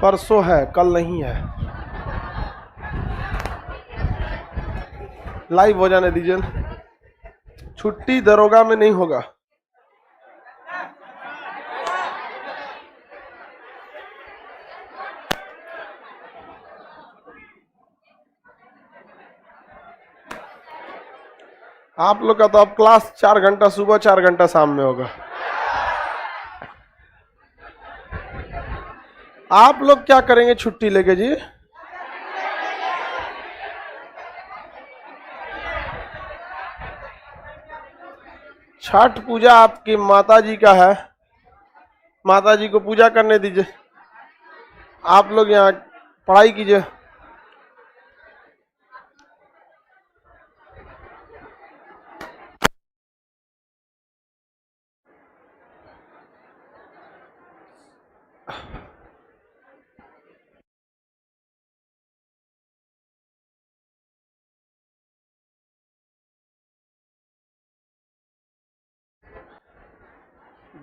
परसों है, कल नहीं है। लाइव हो जाने दीजिए। छुट्टी दरोगा में नहीं होगा। आप लोग का तो अब क्लास 4 घंटा सुबह 4 घंटा शाम में होगा। आप लोग क्या करेंगे छुट्टी लेके जी? छठ पूजा आपकी माता जी का है, माता जी को पूजा करने दीजिए। आप लोग यहाँ पढ़ाई कीजिए।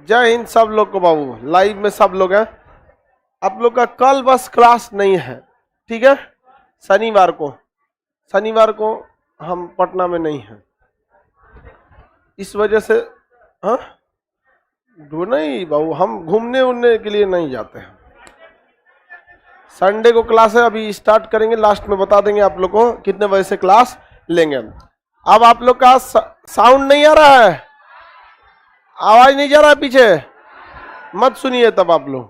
जय हिंद सब लोग को बाबू, लाइव में सब लोग हैं। आप लोग का कल बस क्लास नहीं है, ठीक है? शनिवार को हम पटना में नहीं हैं, इस वजह से। हाँ नहीं बाबू, हम घूमने उड़ने के लिए नहीं जाते हैं। संडे को क्लास है, अभी स्टार्ट करेंगे, लास्ट में बता देंगे आप लोग को कितने बजे से क्लास लेंगे। अब आप लोग का साउंड नहीं आ रहा है, आवाज नहीं जा रहा है पीछे, मत सुनिए। तब आप लोग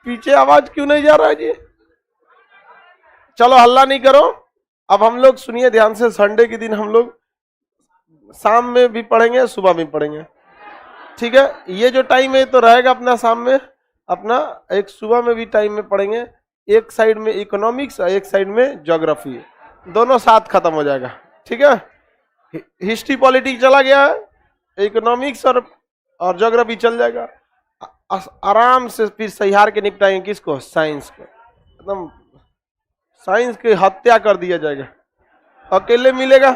पीछे आवाज क्यों नहीं जा रहा है जी? चलो हल्ला नहीं करो। अब हम लोग सुनिए ध्यान से, संडे के दिन हम लोग शाम में भी पढ़ेंगे, सुबह में पढ़ेंगे, ठीक है? ये जो टाइम है तो रहेगा अपना शाम में, अपना एक सुबह में भी टाइम में पढ़ेंगे। एक साइड में इकोनॉमिक्स और एक साइड में ज्योग्राफी, दोनों साथ खत्म हो जाएगा, ठीक है? हिस्ट्री पॉलिटिक्स चला गया है, इकोनॉमिक्स और ज्योग्राफी चल जाएगा। आराम से फिर सहिहार के निपटाएंगे किसको? साइंस को। एकदम साइंस की हत्या कर दिया जाएगा, अकेले मिलेगा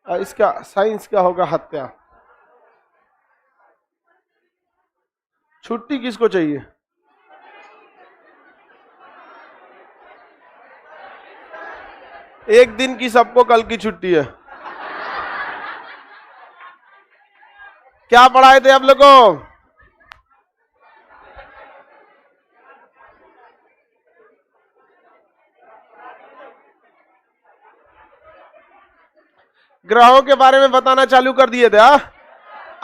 और इसका साइंस का होगा हत्या। छुट्टी किसको चाहिए? एक दिन की सबको कल की छुट्टी है। क्या पढ़ाए थे आप लोग को? ग्रहों के बारे में बताना चालू कर दिए थे।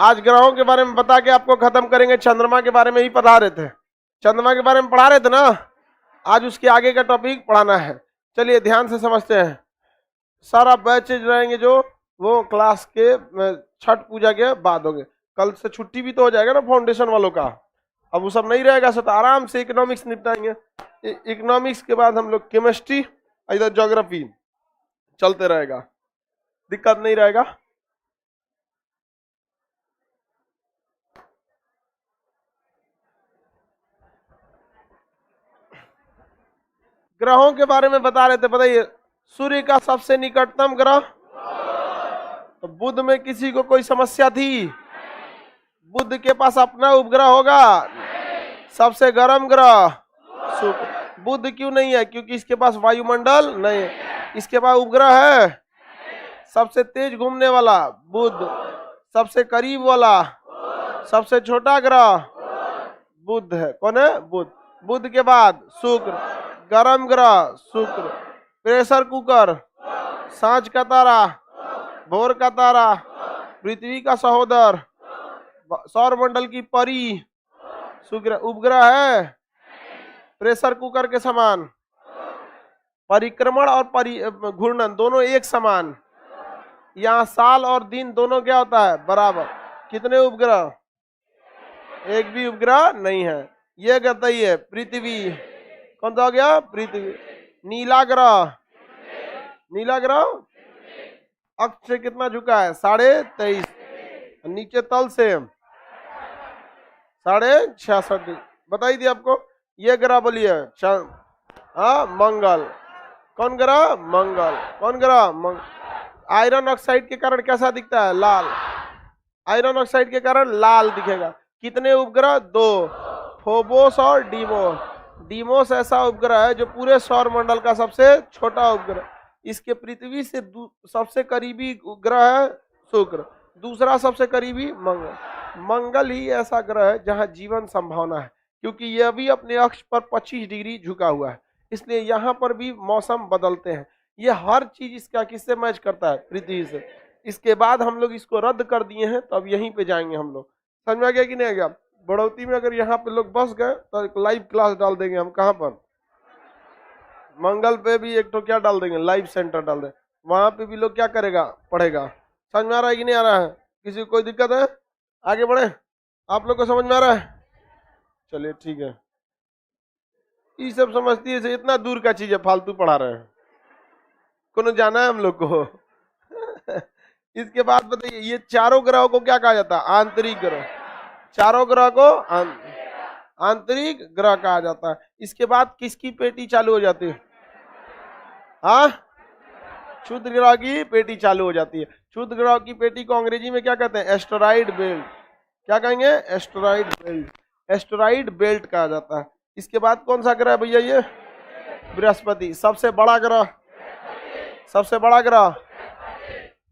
आज ग्रहों के बारे में बता के आपको खत्म करेंगे। चंद्रमा के बारे में ही पढ़ा रहे थे, चंद्रमा के बारे में पढ़ा रहे थे ना, आज उसके आगे का टॉपिक पढ़ाना है। चलिए ध्यान से समझते हैं। सारा बैचेज रहेंगे जो वो क्लास के छठ पूजा के बाद होंगे। कल से छुट्टी भी तो हो जाएगा ना फाउंडेशन वालों का, अब वो सब नहीं रहेगा। सब आराम से इकोनॉमिक्स निपटाएंगे। इकोनॉमिक्स के बाद हम लोग केमिस्ट्री, इधर ज्योग्राफी चलते रहेगा, दिक्कत नहीं रहेगा। ग्रहों के बारे में बता रहे थे, बताइए। सूर्य का सबसे निकटतम ग्रह तो बुध में किसी को कोई समस्या थी? बुध के पास अपना उपग्रह होगा? सबसे गर्म ग्रह शुक्र। बुध क्यों नहीं है? क्योंकि इसके पास वायुमंडल नहीं है। इसके पास उपग्रह है। सबसे तेज घूमने वाला बुध, सबसे करीब वाला, सबसे छोटा ग्रह बुध है। कौन है? बुध। बुध के बाद शुक्र, गरम ग्रह शुक्र, प्रेशर कुकर, सांझ का तारा, भोर का तारा, पृथ्वी का सहोदर, सौर मंडल की परी शुक्र। उपग्रह है प्रेशर कुकर के समान। परिक्रमण और घूर्णन दोनों एक समान। यहाँ साल और दिन दोनों क्या होता है? बराबर। कितने उपग्रह? एक भी उपग्रह नहीं है। ये कहते है पृथ्वी। कौन सा हो गया? पृथ्वी। नीला ग्रह, नीला ग्रह अक्ष से कितना झुका है? 23.5। नीचे तल से 66.5। बताई दी आपको। ये ग्रह बोलिए मंगल। कौन ग्रह? मंगल। कौन ग्रह? आयरन ऑक्साइड के कारण कैसा दिखता है? लाल। आयरन ऑक्साइड के कारण लाल दिखेगा। कितने उपग्रह? 2, फोबोस और डीमोस। डीमोस ऐसा उपग्रह है जो पूरे सौर मंडल का सबसे छोटा उपग्रह। इसके पृथ्वी से सबसे करीबी ग्रह है शुक्र, दूसरा सबसे करीबी मंगल। मंगल ही ऐसा ग्रह है जहां जीवन संभावना है, क्योंकि यह भी अपने अक्ष पर 25 डिग्री झुका हुआ है, इसलिए यहाँ पर भी मौसम बदलते हैं। ये हर चीज इसका किससे मैच करता है? पृथ्वी से। इसके बाद हम लोग इसको रद्द कर दिए हैं, तो अब यहीं पे जाएंगे हम लोग। समझ में आ गया कि नहीं आ गया? बढ़ोतरी में अगर यहाँ पे लोग बस गए तो एक लाइव क्लास डाल देंगे हम। कहाँ पर? मंगल पे भी एक तो क्या डाल देंगे, लाइव सेंटर डाल देंगे, वहां पे भी लोग क्या करेगा, पढ़ेगा। समझ में आ रहा है कि नहीं आ रहा है? किसी को कोई दिक्कत है? आगे बढ़े। आप लोग को समझ में आ रहा है? चलिए ठीक है। ये सब समझती है, इतना दूर का चीज है, फालतू पढ़ा रहे हैं। कोनो जाना है हम लोग को? इसके बाद बताइए, ये चारों ग्रहों को क्या कहा जाता है? आंतरिक ग्रह। चारों ग्रह को आंतरिक ग्रह कहा जाता है। इसके बाद किसकी पेटी चालू हो जाती है? हाँ, क्षुद्र ग्रह की पेटी चालू हो जाती है। क्षुद्र ग्रह की पेटी को अंग्रेजी में क्या कहते हैं? Asteroid belt. क्या कहेंगे? Asteroid belt. एस्टेरॉइड बेल्ट कहा जाता है। इसके बाद कौन सा ग्रह है भैया? ये बृहस्पति। सबसे बड़ा ग्रह, सबसे बड़ा ग्रह।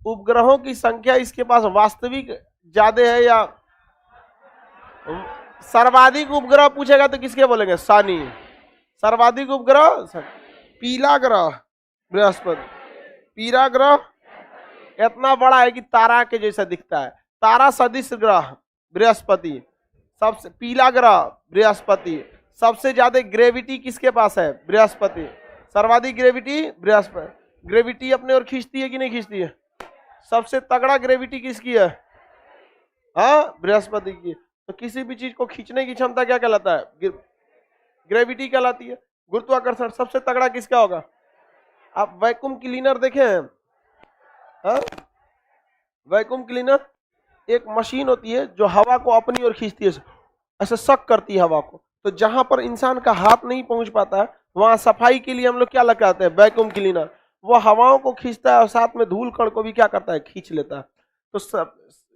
उपग्रहों की संख्या इसके पास वास्तविक ज्यादा है या सर्वाधिक उपग्रह पूछेगा तो किसके बोलेंगे? शनि। सर्वाधिक उपग्रह पीला ग्रह बृहस्पति। पीला ग्रह इतना बड़ा है कि तारा के जैसा दिखता है, तारा सदृश ग्रह बृहस्पति। सबसे पीला ग्रह बृहस्पति। सबसे ज्यादा ग्रेविटी किसके पास है? बृहस्पति। सर्वाधिक ग्रेविटी बृहस्पति। ग्रेविटी अपने ओर खींचती है कि नहीं खींचती है? सबसे तगड़ा ग्रेविटी किसकी है? हाँ, बृहस्पति की। तो किसी भी चीज को खींचने की क्षमता क्या कहलाता है? ग्रेविटी कहलाती है। गुरुत्वाकर्षण सबसे तगड़ा किसका होगा? आप वैक्यूम क्लीनर देखे हैं? हाँ, वैक्यूम क्लीनर एक मशीन होती है जो हवा को अपनी ओर खींचती है, ऐसे सक करती है हवा को। तो जहां पर इंसान का हाथ नहीं पहुंच पाता है, वहां सफाई के लिए हम लोग क्या लगाते हैं? Vacuum cleaner. वो हवाओं को खींचता है और साथ में धूल कण को भी क्या करता है? खींच लेता है। तो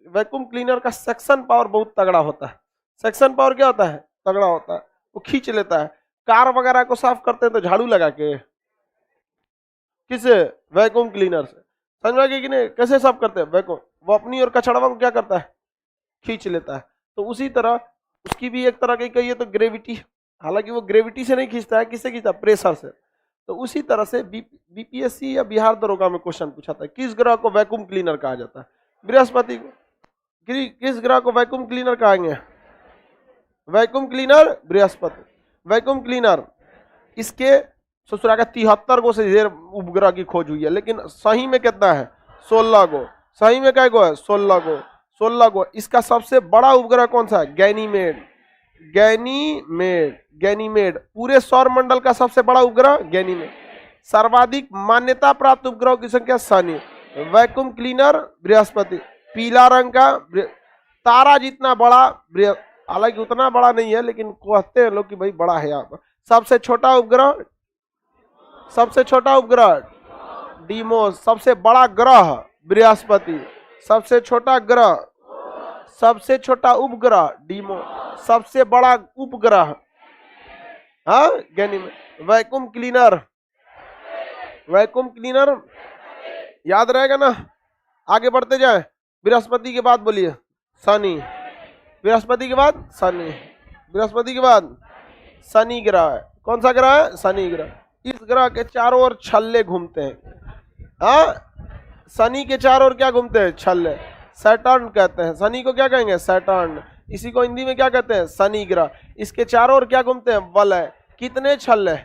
वैक्यूम क्लीनर का सेक्शन पावर बहुत तगड़ा होता है। सेक्शन पावर क्या होता है? तगड़ा होता है, वो खींच लेता है। कार वगैरह को साफ करते हैं तो झाड़ू लगा के, किसे? वैक्यूम क्लीनर से। समझ में कि नहीं? कैसे साफ करते हैं? वैक्यूम, वो अपनी और कचड़वा को क्या करता है? खींच लेता है। तो उसी तरह उसकी भी एक तरह की कहिए तो ग्रेविटी, हालांकि वो ग्रेविटी से नहीं खींचता है, किससे खींचता है? प्रेशर से। तो उसी तरह से बीपीएससी या बिहार दरोगा में क्वेश्चन पूछा था, किस ग्रह को वैक्यूम क्लीनर कहा जाता है? बृहस्पति को। किस ग्रह को वैक्यूम क्लीनर कहेंगे? Vacuum cleaner Brihaspati. Vacuum cleaner इसके ससुरा का 73 गो से ढेर उपग्रह की खोज हुई है, लेकिन सही में कितना है? 16 गो। सही में क्या गो है? 16 गो। 16 गो। इसका सबसे बड़ा उपग्रह कौन सा है? गैनीमेड। गैनीमेड। गैनीमेड पूरे सौर मंडल का सबसे बड़ा उपग्रह गैनीमेड। सर्वाधिक मान्यता प्राप्त उपग्रहों की संख्या शनि। Vacuum cleaner Brihaspati. पीला रंग का तारा जितना बड़ा, हालांकि उतना बड़ा नहीं है लेकिन कहते हैं लोग कि भाई बड़ा है यहाँ पर। सबसे छोटा उपग्रह, सबसे छोटा उपग्रह डीमोस। सबसे बड़ा ग्रह बृहस्पति। सबसे छोटा ग्रह, सबसे छोटा उपग्रह डीमोस। सबसे बड़ा उपग्रह हाँ Ganymede. Vacuum cleaner, vacuum cleaner याद रहेगा ना? आगे बढ़ते जाए। बृहस्पति के बाद बोलिए शनि। बृहस्पति के बाद शनि। बृहस्पति के बाद शनि ग्रह है। कौन सा ग्रह है? शनि ग्रह। इस ग्रह के चारों ओर छल्ले घूमते हैं। हाँ, शनि के चारों ओर क्या घूमते हैं? छल्ले। सैटर्न कहते हैं। शनि को क्या कहेंगे? सैटर्न। इसी को हिंदी में क्या कहते हैं? शनि ग्रह। इसके चारों ओर क्या घूमते हैं? वलय। कितने छल्ले?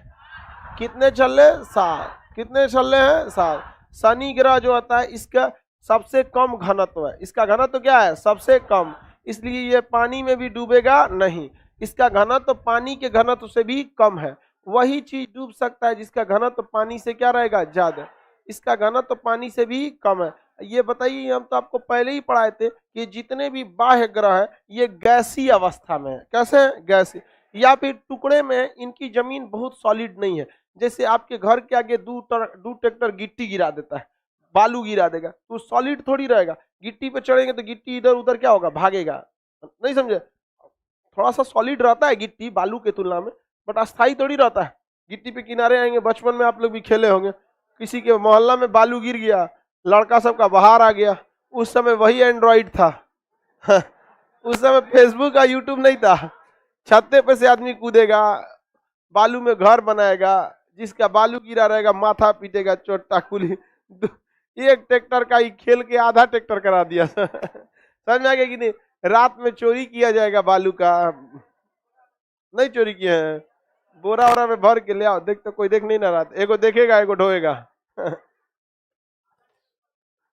कितने छल्ले? 7। कितने छल्ले हैं? 7। शनि ग्रह जो होता है इसका सबसे कम घनत्व है। इसका घनत्व क्या है? सबसे कम, इसलिए ये पानी में भी डूबेगा नहीं। इसका घनत्व पानी के घनत्व से भी कम है। वही चीज डूब सकता है जिसका घनत्व पानी से क्या रहेगा? ज्यादा। इसका घनत्व पानी से भी कम है। ये बताइए, हम तो आपको पहले ही पढ़ाए थे कि जितने भी बाह्य ग्रह है ये गैसीय अवस्था में है। कैसे? गैसीय, या फिर टुकड़े में इनकी जमीन बहुत सॉलिड नहीं है। जैसे आपके घर के आगे दो ट्रैक्टर गिट्टी गिरा देता है, बालू गिरा देगा, तो सॉलिड थोड़ी रहेगा। गिट्टी पे चढ़ेंगे तो गिट्टी इधर उधर क्या होगा? भागेगा। नहीं समझे? थोड़ा सा सॉलिड रहता है गिट्टी बालू के तुलना में, बट अस्थाई थोड़ी रहता है। गिट्टी पे किनारे आएंगे, बचपन में आप लोग भी खेले होंगे, किसी के मोहल्ला में बालू गिर गया, लड़का सबका बाहर आ गया, उस समय वही एंड्रॉइड था उस समय फेसबुक का यूट्यूब नहीं था। छत्ते पे से आदमी कूदेगा, बालू में घर बनाएगा, जिसका बालू गिरा रहेगा माथा पीटेगा, चोटा कुली। एक ट्रैक्टर का ही खेल के आधा ट्रैक्टर करा दिया समझ में आ गया कि नहीं। रात में चोरी किया जाएगा बालू का, नहीं चोरी किए हैं, बोरा वोरा में भर के ले आओ, देख तो कोई देख नहीं ना रहा, एगो देखेगा एगो ढोएगा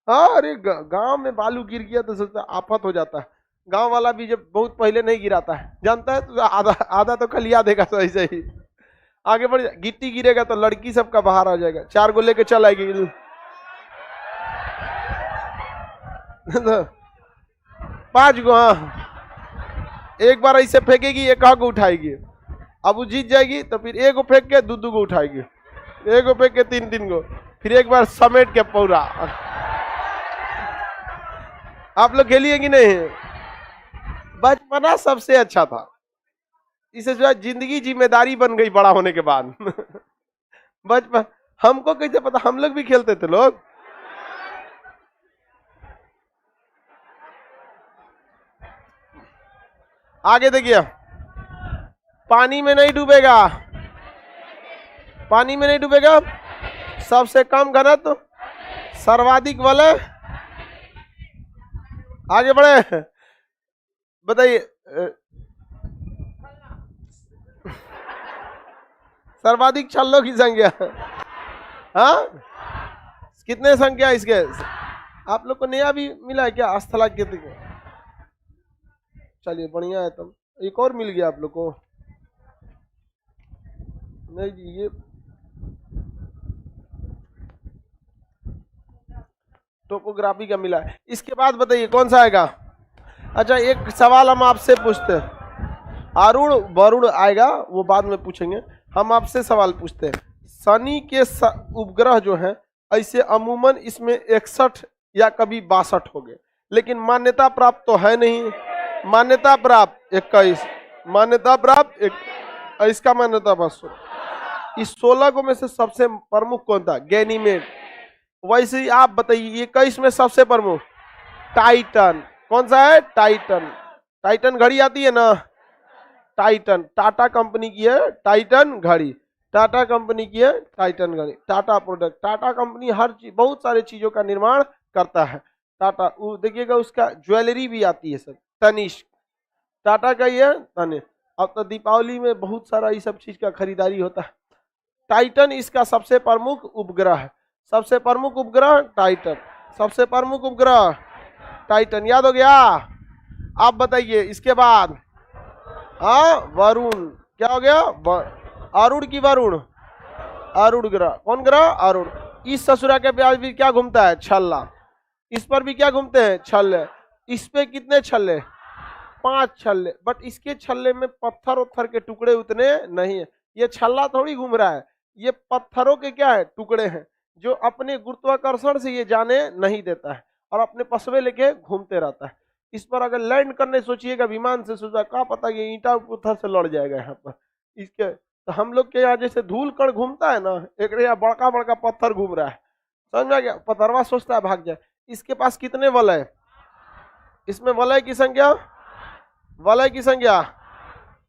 हाँ, अरे गांव में बालू गिर गया तो सोचता आफत हो जाता है। गांव वाला भी जब बहुत पहले नहीं गिराता है, जानता है तो आधा आधा तो खलिया देगा सही सही, आगे बढ़। गिट्टी गिरेगा तो लड़की सबका बाहर आ जाएगा, 4 गो लेके चल आएगी 5 गो, हाँ एक बार ऐसे फेंकेगी, एक आग उठाएगी, अब वो जीत जाएगी तो फिर एगो फेंक के 2 गो उठाएगी, एगो फेंक के 3 गो, फिर एक बार समेट के पूरा। आप लोग खेलिए कि नहीं? बचपना सबसे अच्छा था, इसे जो है जिंदगी जिम्मेदारी बन गई बड़ा होने के बाद बचपन हमको कैसे पता, हम लोग भी खेलते थे लोग। आगे देखिए, पानी में नहीं डूबेगा, पानी में नहीं डूबेगा, सबसे कम घनत्व, सर्वाधिक वलय। आगे बढ़े, बताइए सर्वाधिक छल्लों की संख्या, हाँ कितने संख्या इसके? आप लोग को नया भी मिला है क्या? स्थला के, चलिए बढ़िया है, तब एक और मिल गया आप लोग को। नहीं जी, ये टोपोग्राफी का मिला है। इसके बाद बताइए कौन सा आएगा? अच्छा, एक सवाल हम आपसे पूछते हैं, अरुण वरुण आएगा वो बाद में पूछेंगे, हम आपसे सवाल पूछते हैं। शनि के उपग्रह जो हैं ऐसे अमूमन इसमें 61 या कभी 62 हो गए, लेकिन मान्यता प्राप्त तो है नहीं। मान्यता प्राप्त 21, मान्यता प्राप्त इसका मान्यता बस। इस 16 को में से सबसे प्रमुख कौन था? गैनीमेड। वैसे ही आप बताइए 21 में सबसे प्रमुख टाइटन। कौन सा है? टाइटन। टाइटन घड़ी आती है ना, टाइटन टाटा कंपनी की है, टाइटन घड़ी टाटा कंपनी की है, टाइटन घड़ी। टाटा प्रोडक्ट, टाटा कंपनी हर चीज, बहुत सारे चीजों का निर्माण करता है टाटा। देखिएगा उसका ज्वेलरी भी आती है सब, तनिष्क टाटा का ही है तनिष्क। अब तो दीपावली में बहुत सारा ये सब चीज का खरीदारी होता है। टाइटन इसका सबसे प्रमुख उपग्रह है, सबसे प्रमुख उपग्रह टाइटन, सबसे प्रमुख उपग्रह टाइटन। याद हो गया? आप बताइए इसके बाद। हाँ, वरुण। क्या हो गया? अरुण की वरुण, अरुण ग्रह। कौन ग्रह? अरुण। इस ससुरा के प्याज भी क्या घूमता है? छल्ला। इस पर भी क्या घूमते हैं? छल्ले। इस पे कितने छल्ले? 5 छल्ले। बट इसके छल्ले में पत्थर उत्थर के टुकड़े उतने नहीं है। ये छल्ला थोड़ी घूम रहा है, ये पत्थरों के क्या है? टुकड़े हैं, जो अपने गुरुत्वाकर्षण से ये जाने नहीं देता है और अपने पसवे लेके घूमते रहता है। इस पर अगर लैंड करने सोचिएगा विमान से, सोचा क्या पता ये ईंटा पत्थर से लड़ जाएगा यहाँ पर। इसके तो हम लोग के यहाँ जैसे धूल कण घूमता है ना, एक यहाँ बड़का बड़का पत्थर घूम रहा है, समझ में आ गया? पत्थरवा सोचता है भाग जाए। इसके पास कितने वलय? इसमें वलय की संख्या, वलय की संख्या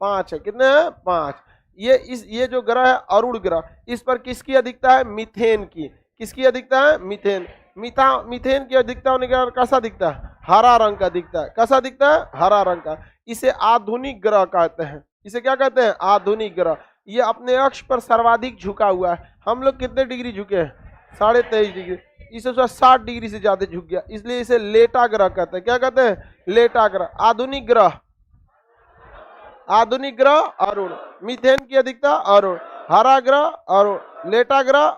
5 है। कितने हैं? 5। ये जो ग्रह है अरुण ग्रह, इस पर किसकी अधिकता है? मीथेन की। किसकी अधिकता है? मीथेन। मीथेन की अधिकता होने के कारण कैसा दिखता है? हरा रंग का दिखता है। कैसा दिखता है? हरा रंग का। इसे आधुनिक ग्रह कहते हैं। इसे क्या कहते हैं? आधुनिक ग्रह। ये अपने अक्ष पर सर्वाधिक झुका हुआ है। हम लोग कितने डिग्री झुके हैं? 23.5 डिग्री। इसे 60 डिग्री से ज्यादा झुक गया, इसलिए इसे लेटा ग्रह कहते हैं। क्या कहते हैं? लेटा ग्रह। आधुनिक ग्रह, आधुनिक ग्रह अरुण। मीथेन की अधिकता अरुण। हरा ग्रह अरुण। लेटा ग्रह,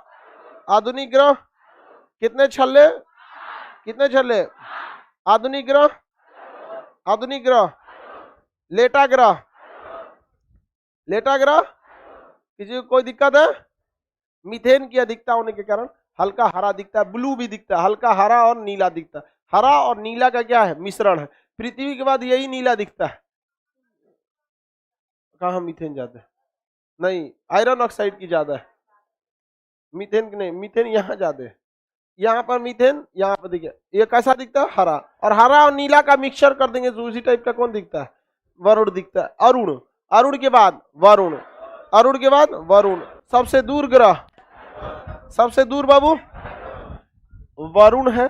आधुनिक ग्रह। कितने छल्ले? कितने छल्ले? आधुनिक ग्रह, आधुनिक ग्रह, लेटा ग्रह, लेटा ग्रह। किसी को कोई दिक्कत है? मीथेन की अधिकता होने के कारण हल्का हरा दिखता है, ब्लू भी दिखता है, हल्का हरा और नीला दिखता है। हरा और नीला का क्या है? मिश्रण है। पृथ्वी के बाद यही नीला दिखता है। कहाँ मीथेन जाते हैं? नहीं, आयरन ऑक्साइड की ज्यादा है, मीथेन की नहीं। मीथेन यहाँ ज्यादा है, यहाँ पर मीथेन, यहाँ पर देखिए ये कैसा दिखता है, हरा। और हरा और नीला का मिक्सचर कर देंगे तो उसी टाइप का कौन दिखता है, वरुण दिखता है। अरुण, अरुण के बाद वरुण, अरुण के बाद वरुण। सबसे दूर ग्रह, सबसे दूर बाबू वरुण है,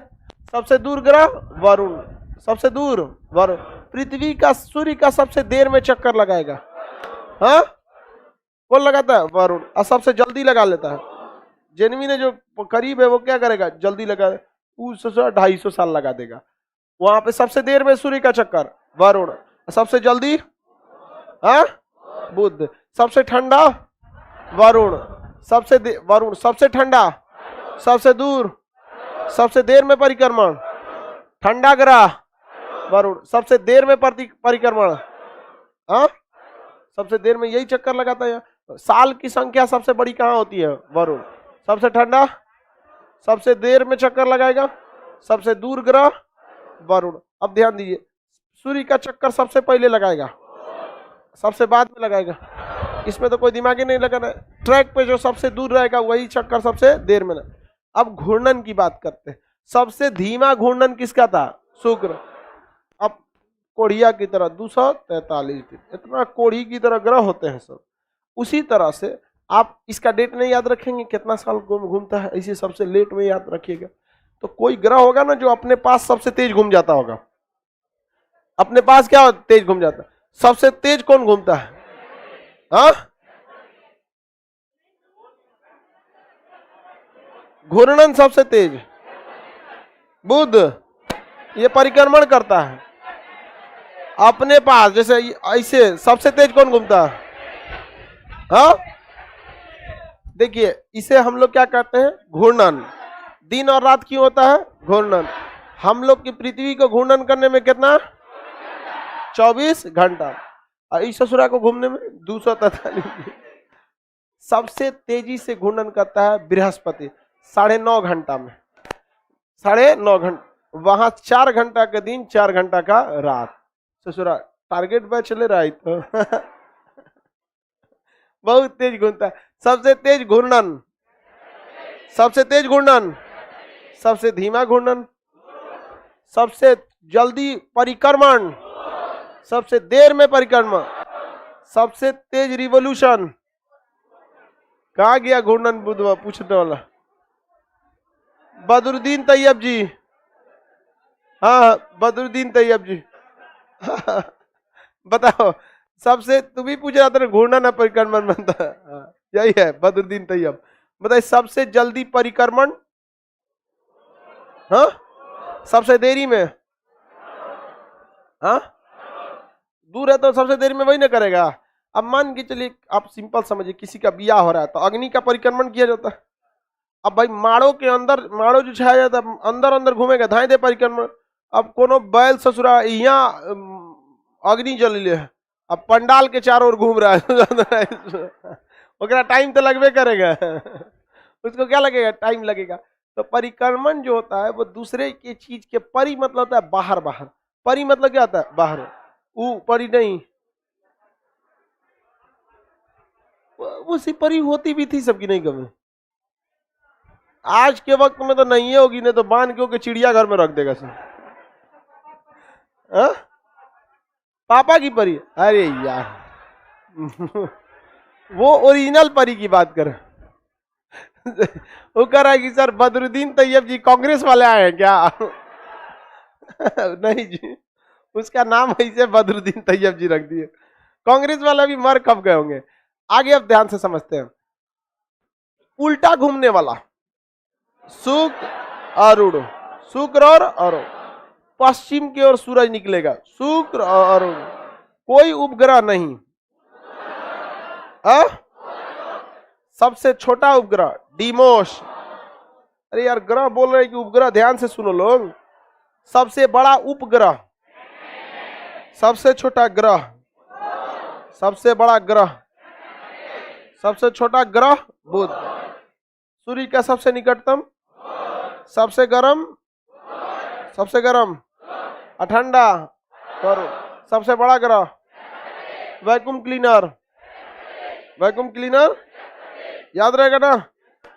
सबसे दूर ग्रह वरुण, सबसे दूर वरुण। पृथ्वी का, सूर्य का सबसे देर में चक्कर लगाएगा, हाँ कौन लगाता है, वरुण। और सबसे जल्दी लगा लेता है, जेनवी ने जो करीब है वो क्या करेगा, जल्दी लगा, 250 साल लगा देगा। वहां पे सबसे देर में सूर्य का चक्कर वरुण, सबसे जल्दी हाँ बुध। सबसे ठंडा वरुण, वरुण सबसे ठंडा, सबसे दूर, सबसे देर में परिक्रमण, ठंडा ग्रह वरुण, सबसे देर में परिक्रमण, हाँ सबसे देर में यही चक्कर लगाता है। साल की संख्या सबसे बड़ी कहाँ होती है, वरुण। सबसे ठंडा, सबसे देर में चक्कर लगाएगा, सबसे दूर ग्रह वरुण। अब ध्यान दीजिए, सूर्य का चक्कर सबसे पहले लगाएगा, सबसे बाद में लगाएगा, इसमें तो कोई दिमाग ही नहीं लगाना। ट्रैक पे जो सबसे दूर रहेगा वही चक्कर सबसे देर में। अब घूर्णन की बात करते हैं, सबसे धीमा घूर्णन किसका था, शुक्र। अब कोढ़िया की तरह 243 दिन, इतना कोढ़ी की तरह ग्रह होते हैं सब। उसी तरह से आप इसका डेट नहीं याद रखेंगे कितना साल घूमता है, इसे सबसे लेट में याद रखिएगा। तो कोई ग्रह होगा ना जो अपने पास सबसे तेज घूम जाता होगा, अपने पास क्या तेज घूम जाता है, सबसे तेज कौन घूमता है, हाँ घूर्णन सबसे तेज बुध, ये परिक्रमण करता है अपने पास। जैसे ऐसे सबसे तेज कौन घूमता है, हाँ देखिए इसे हम लोग क्या कहते हैं, घूर्णन। दिन और रात क्यों होता है, घूर्णन। हम लोग की पृथ्वी को घूर्णन करने में कितना, 24 घंटा, और इस ससुरा को घूमने में 243। सबसे तेजी से घूर्णन करता है बृहस्पति, 9.5 घंटा में, 9.5 घंटा। वहां 4 घंटा का दिन, 4 घंटा का रात। ससुरा टारगेट पे चले रहा है तो बहुत तेज घूमता है। सबसे तेज घूर्णन, सबसे तेज घूर्णन, सबसे धीमा घूर्णन, सबसे जल्दी परिक्रमण, सबसे देर में परिक्रमण, सबसे तेज रिवोल्यूशन। कहा गया घूर्णन बुधवा पूछने वाला, बदरुद्दीन तैयब जी, हाँ बदरुद्दीन तैयब जी बताओ, सबसे तुम भी पूछ रहा था घूर्णन है परिक्रमण बनता है, यही है बदरुद्दीन तैयब। बताइए सबसे जल्दी परिक्रमण, हाँ सबसे देरी में, हाँ दूर है तो सबसे देरी में वही ना करेगा। अब मान के चलिए, आप सिंपल समझिए, किसी का बियाह हो रहा है तो अग्नि का परिक्रमण किया जाता है। अब भाई माड़ो के अंदर, माड़ो जो छाया जाता है अंदर अंदर घूमेगा, धाए दे परिक्रमण। अब कोनो बैल ससुरा यहाँ अग्नि जल ले, अब पंडाल के चारों ओर घूम रहा है ओकरा टाइम तो लगबे करेगा उसको क्या लगेगा, टाइम लगेगा। तो परिक्रमण जो होता है वो दूसरे की चीज के, परि मतलब होता है बाहर, बाहर। परि मतलब क्या होता है, बाहर। परि नहीं, उसी परी होती भी थी सबकी, नहीं कभी। आज के वक्त में तो नहीं होगी, नहीं तो बांध के चिड़ियाघर में रख देगा सब। पापा की परी, अरे यार वो ओरिजिनल परी की बात कर वो कह रहा है कि सर बदरुद्दीन तैयब जी कांग्रेस वाले आए हैं क्या नहीं जी, उसका नाम ऐसे बदरुद्दीन तैयब जी रख दिए। कांग्रेस वाला भी मर कब गए होंगे। आगे अब ध्यान से समझते हैं, उल्टा घूमने वाला शुक्र अरुण, शुक्र और अरुण, पश्चिम की ओर सूरज निकलेगा, शुक्र और अरुण, कोई उपग्रह नहीं। सबसे छोटा उपग्रह डीमोस, अरे यार ग्रह बोल रहे कि उपग्रह, ध्यान से सुनो लोग। सबसे बड़ा उपग्रह, सबसे छोटा ग्रह, सबसे बड़ा ग्रह, सबसे छोटा ग्रह बुध। सूर्य का सबसे निकटतम, सबसे गर्म, सबसे गर्म ठंडा, सबसे बड़ा ग्रह वैक्यूम क्लीनर, वैक्यूम क्लीनर याद रहेगा ना।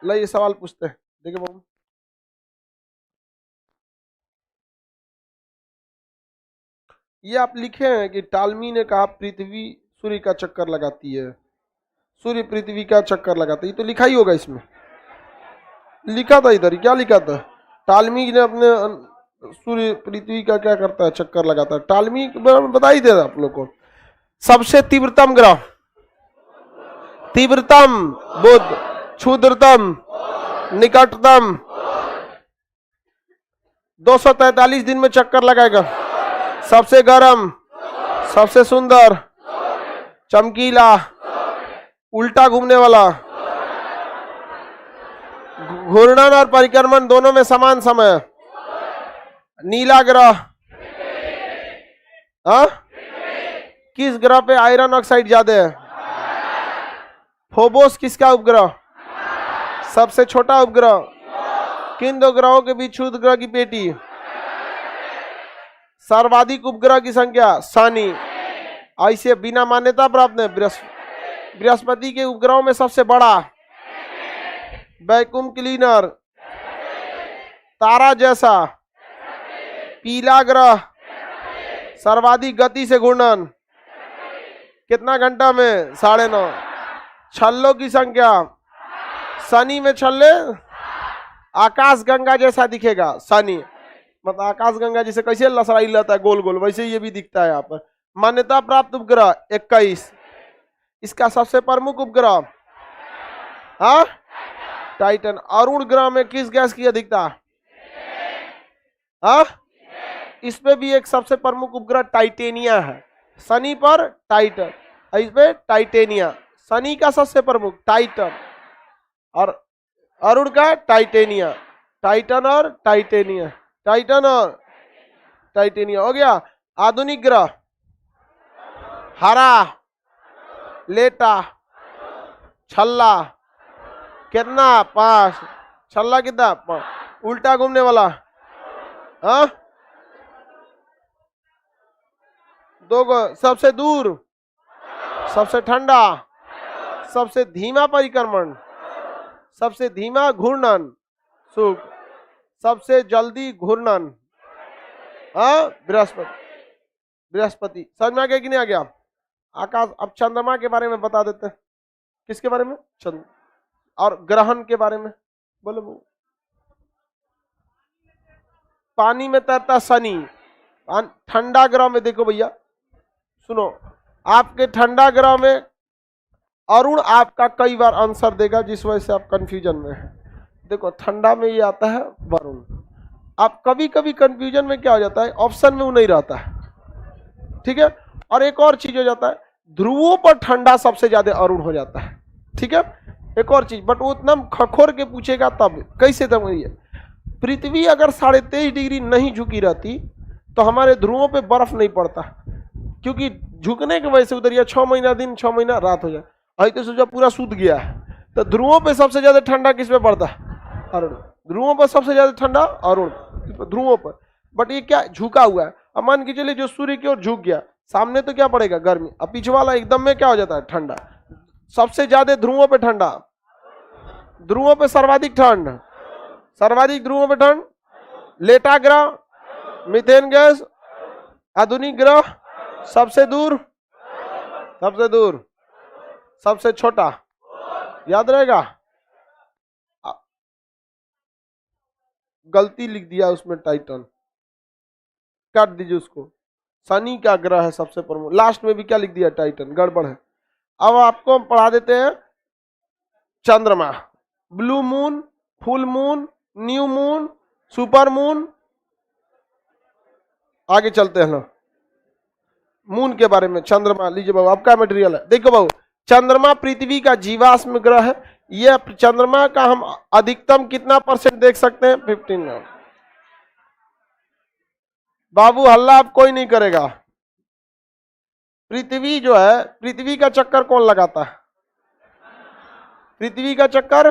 लाइए सवाल पूछते हैं, देखिए बाबू। ये आप लिखे हैं कि टालमी ने कहा पृथ्वी सूर्य का चक्कर लगाती है, सूर्य पृथ्वी का चक्कर लगाता है, ये तो लिखा ही होगा इसमें, लिखा था इधर, क्या लिखा था? टालमी ने अपने सूर्य पृथ्वी का क्या करता है, चक्कर लगाता है। टालमी बता ही दे आप लोग को। सबसे तीव्रतम ग्रह, तीव्रतम बुध, क्षुद्रतम निकटतम 243 दिन में चक्कर लगाएगा। सबसे गर्म, सबसे सुंदर, चमकीला, उल्टा घूमने वाला, घूर्णन और परिक्रमण दोनों में समान समय, नीला ग्रह। हाँ, किस ग्रह पे आयरन ऑक्साइड ज्यादा है? फोबोस किसका उपग्रह? सबसे छोटा उपग्रह। किन दो ग्रहों के बीच क्षुद्र ग्रह की पेटी? सर्वाधिक उपग्रह की संख्या शनि। ऐसे बिना मान्यता प्राप्त है बृहस्पति के उपग्रहों में सबसे बड़ा वैक्यूम क्लीनर, तारा जैसा पीला ग्रह, सर्वाधिक गति से घूर्णन, कितना घंटा में? 9.5। छल्लों की संख्या, शनि में छल्ले आकाश गंगा जैसा दिखेगा। शनि मतलब आकाश गंगा जैसे कैसे लसराई रहता है गोल गोल, वैसे ये भी दिखता है यहाँ पर। मान्यता प्राप्त उपग्रह 21। इसका सबसे प्रमुख उपग्रह हाँ टाइटन। अरुण ग्रह में किस गैस की अधिकता? हाँ, इस पे भी एक सबसे प्रमुख उपग्रह टाइटेनिया है। शनि पर टाइटन, इस पे टाइटेनिया। शनि का सबसे प्रमुख टाइटन और अरुण का टाइटेनिया। टाइटन और टाइटेनिया, टाइटन और टाइटेनिया हो गया। आधुनिक ग्रह हरा, लेटा, छल्ला कितना? 5। छल्ला कितना? 5। उल्टा घूमने वाला हाँ 2 गो। सबसे दूर, सबसे ठंडा, सबसे धीमा परिक्रमण, सबसे धीमा घूर्णन सुख, सबसे जल्दी घूर्णन हाँ बृहस्पति। बृहस्पति समझ में आ गया कि नहीं आ गया? आकाश। अब चंद्रमा के बारे में बता देते हैं। किसके बारे में? चंद्र। और ग्रहण के बारे में बोलो। पानी में तैरता शनि। ठंडा ग्रह में देखो भैया, सुनो, आपके ठंडा ग्रह में अरुण आपका कई बार आंसर देगा, जिस वजह से आप कंफ्यूजन में हैं। देखो ठंडा में ये आता है वरुण। आप कभी कभी कंफ्यूजन में क्या हो जाता है, ऑप्शन में वो नहीं रहता है, ठीक है। और एक और चीज हो जाता है, ध्रुवों पर ठंडा सबसे ज्यादा अरुण हो जाता है, ठीक है। एक और चीज, बट वो इतना खखोर के पूछेगा तब कैसे तब ये पृथ्वी अगर 23.5 डिग्री नहीं झुकी रहती तो हमारे ध्रुवों पे बर्फ नहीं पड़ता, क्योंकि झुकने की वजह से उधर या 6 महीना दिन 6 महीना रात हो जाए। अभी तो सोचा पूरा सूत गया है, तो ध्रुवों पे सबसे ज्यादा ठंडा किस पे पड़ता है? अरुण। ध्रुवों पर सबसे ज्यादा ठंडा अरुण, ध्रुवों पर। बट ये क्या झुका हुआ है। अब मान के चलिए जो सूर्य की ओर झुक गया, सामने तो क्या पड़ेगा? गर्मी। अब पीछे वाला एकदम में क्या हो जाता है? ठंडा। सबसे ज्यादा ध्रुवों पे ठंडा, ध्रुवों पे सर्वाधिक ठंड, सर्वाधिक ध्रुवों पे ठंड। लेटा ग्रह, मीथेन गैस, आधुनिक ग्रह, सबसे दूर, सबसे दूर, सबसे छोटा, याद रहेगा। गलती लिख दिया उसमें, टाइटन काट दीजिए उसको। शनि का ग्रह है सबसे प्रमुख, लास्ट में भी क्या लिख दिया? टाइटन, गड़बड़ है। अब आपको हम पढ़ा देते हैं चंद्रमा। Blue moon, full moon, new moon, super moon. आगे चलते हैं ना, मून के बारे में। चंद्रमा लीजिए बाबू, आपका मटेरियल है। देखो बाबू, चंद्रमा पृथ्वी का जीवाश्म ग्रह है। यह चंद्रमा का हम अधिकतम कितना % देख सकते हैं? 15। बाबू हल्ला अब कोई नहीं करेगा। पृथ्वी जो है, पृथ्वी का चक्कर कौन लगाता है? पृथ्वी का चक्कर